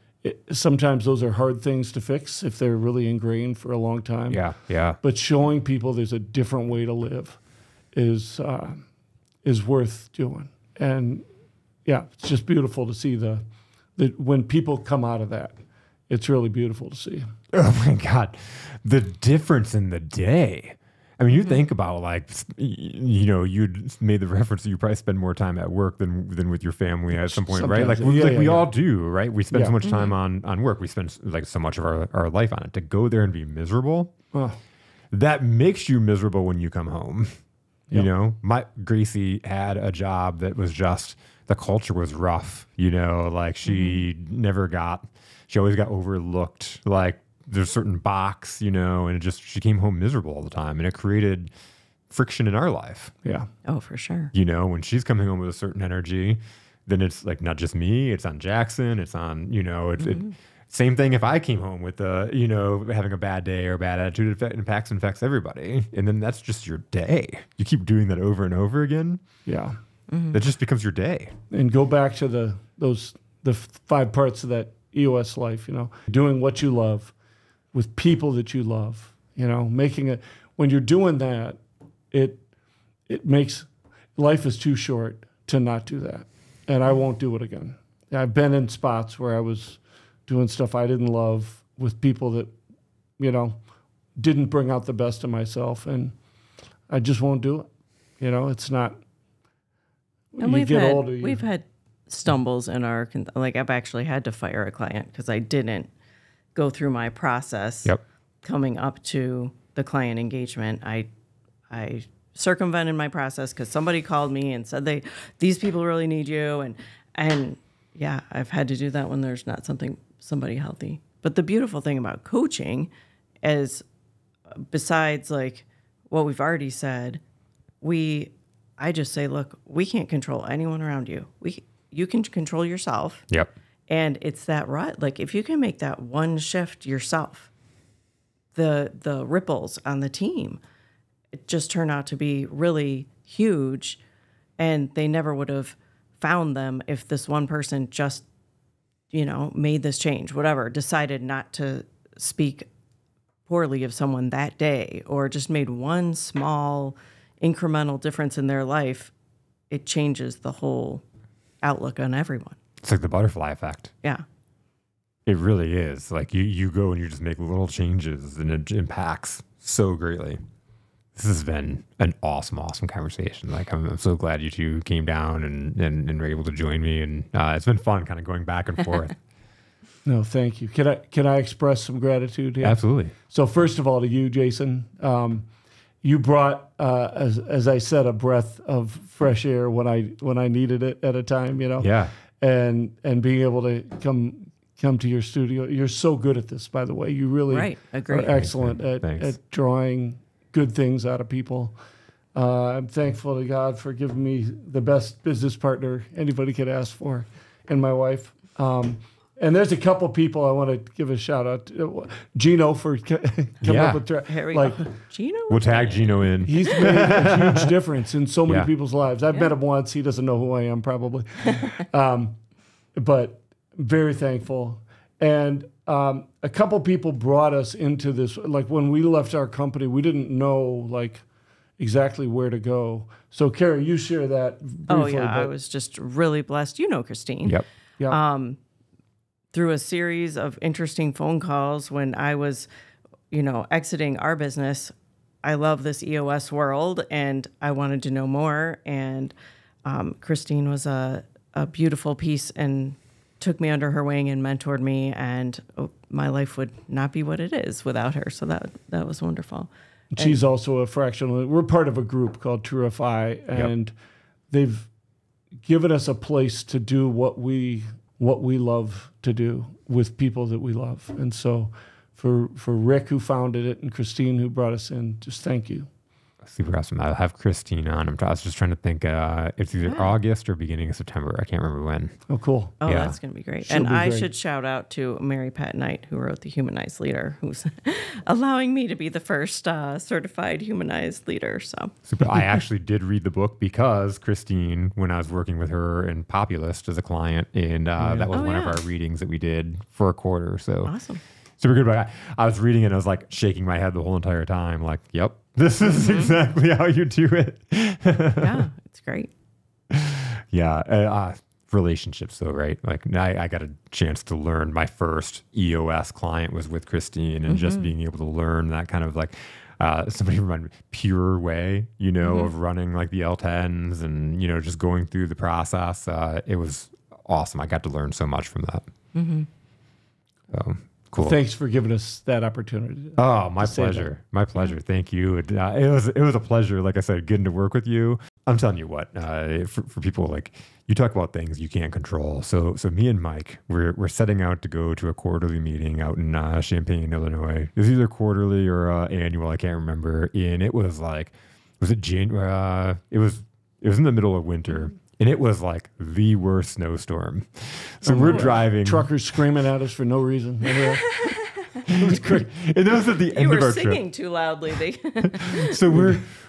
sometimes those are hard things to fix if they're really ingrained for a long time. Yeah. But showing people there's a different way to live is worth doing. And yeah, it's just beautiful to see the when people come out of that. It's really beautiful to see. Oh my God, the difference in the day. I mean, you think about like, you know, you'd made the reference that you probably spend more time at work than with your family at some point, Sometimes, right? Like we all do, right? We spend so much time on work. We spend like so much of our life on it. To go there and be miserable, that makes you miserable when you come home. You know, Gracie had a job that was just, the culture was rough, you know, like she always got overlooked, like, there's a certain box, you know, and she came home miserable all the time, and it created friction in our life. Yeah. Oh, for sure. You know, when she's coming home with a certain energy, then it's like not just me, it's on Jackson, it's on, you know, same thing if I came home with you know, having a bad day or a bad attitude, it infects everybody. And then that's just your day. You keep doing that over and over again. Yeah. That just becomes your day. And go back to the 5 parts of that EOS life, you know, doing what you love, with people that you love, you know, when you're doing that, it makes, life is too short to not do that. And I won't do it again. I've been in spots where I was doing stuff I didn't love with people that, you know, didn't bring out the best of myself, and I just won't do it. You know, it's not, and we've had stumbles in our, like I've actually had to fire a client because I didn't go through my process coming up to the client engagement. I circumvented my process because somebody called me and said these people really need you. And yeah, I've had to do that when there's not somebody healthy. But the beautiful thing about coaching is, besides like what we've already said, I just say, look, we can't control anyone around you. You can control yourself. Yep. And it's that rut. Like if you can make that one shift yourself, the ripples on the team, it just turned out to be really huge. And they never would have found them if this one person just, made this change, whatever, decided not to speak poorly of someone that day, or just made one small incremental difference in their life. It changes the whole outlook on everyone. It's like the butterfly effect. Yeah. It really is. Like you go and you just make little changes and it impacts so greatly. This has been an awesome conversation. Like I'm so glad you two came down and were able to join me. And it's been fun kind of going back and forth. No, thank you. Can I express some gratitude here? Absolutely. So first of all, to you, Jason, you brought, as I said, a breath of fresh air when I needed it at a time, Yeah. And being able to come to your studio. You're so good at this, by the way. You really Agree. are excellent at drawing good things out of people. I'm thankful to God for giving me the best business partner anybody could ask for, and my wife. And there's a couple people I want to give a shout out to. Gino for coming up with Here we go. Gino? We'll tag Gino in. He's made a huge difference in so many Yeah. people's lives. I've met him once. He doesn't know who I am probably. But very thankful. And a couple people brought us into this. Like when we left our company, we didn't know like exactly where to go. So Cara, you share that briefly. Oh yeah, I was just really blessed. You know Christine. Yep. Yeah. Through a series of interesting phone calls when I was, exiting our business. I love this EOS world and I wanted to know more. And Christine was a beautiful piece and took me under her wing and mentored me. And my life would not be what it is without her. So that was wonderful. She's also a fractional. We're part of a group called Truify, and they've given us a place to do what we love to do with people that we love. And so for Rick, who founded it, and Christine, who brought us in, just thank you. Super awesome. I'll have Christine on. I was just trying to think. It's either August or beginning of September. I can't remember when. Oh, cool. Oh, Yeah. that's going to be great. She'll And be I great. should shout out to Mary Pat Knight, who wrote The Humanized Leader, who's allowing me to be the first certified humanized leader. So Super. I actually did read the book because Christine, when I was working with her in Populist as a client, and that was one of our readings that we did for a quarter. So awesome. super good. But I was reading it and I was like shaking my head the whole entire time. Like, yep, this is exactly how you do it. Yeah, it's great. Yeah. Relationships though, right? Like I got a chance to learn. My first EOS client was with Christine, and just being able to learn that kind of like somebody reminded me, pure way, of running like the L10s and, just going through the process. It was awesome. I got to learn so much from that. So cool. Thanks for giving us that opportunity. Oh, my say pleasure. My pleasure. Thank you. It was a pleasure, like I said, getting to work with you. I'm telling you what, for people, like, you talk about things you can't control. So me and Mike, we're setting out to go to a quarterly meeting out in Champaign, Illinois. It was either quarterly or annual, I can't remember. And it was like, was it January? It was in the middle of winter. And it was like the worst snowstorm. So we're driving. Truckers screaming at us for no reason. It was great. And that was at the end You of were our singing trip. too loudly. So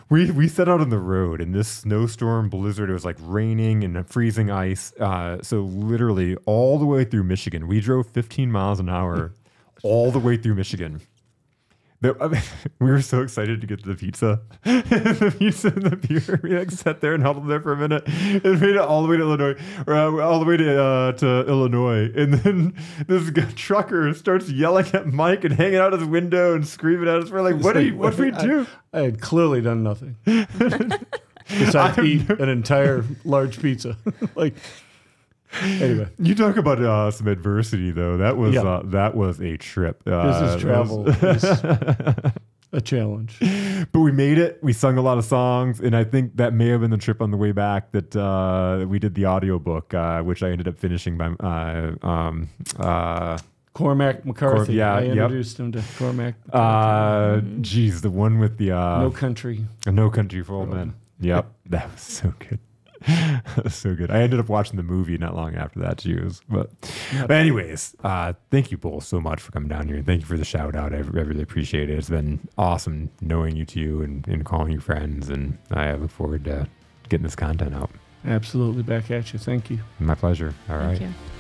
we set out on the road in this snowstorm blizzard. It was like raining and freezing ice. So literally all the way through Michigan. We drove 15 miles an hour all the way through Michigan. We were so excited to get to the pizza. The pizza and the beer. We like sat there and huddled there for a minute and made it all the way to Illinois, or all the way to Illinois. And then this trucker starts yelling at Mike and hanging out his window and screaming at us. We're like, what do we do? I had clearly done nothing. Besides eat an entire large pizza. Anyway, You talk about some adversity though. That was a trip. Business travel a challenge. But we made it. We sung a lot of songs, and I think that may have been the trip on the way back that we did the audiobook, which I ended up finishing by Cormac McCarthy. I introduced him to Cormac McCarthy. Geez, the one with the No Country. No Country for Old Men. Yep, that was so good. That was so good. I ended up watching the movie not long after that too. But anyways, thank you both so much for coming down here. Thank you for the shout out. I really appreciate it. It's been awesome knowing you two and calling you friends. And I look forward to getting this content out. Absolutely. Back at you. Thank you. My pleasure. All right. Thank you.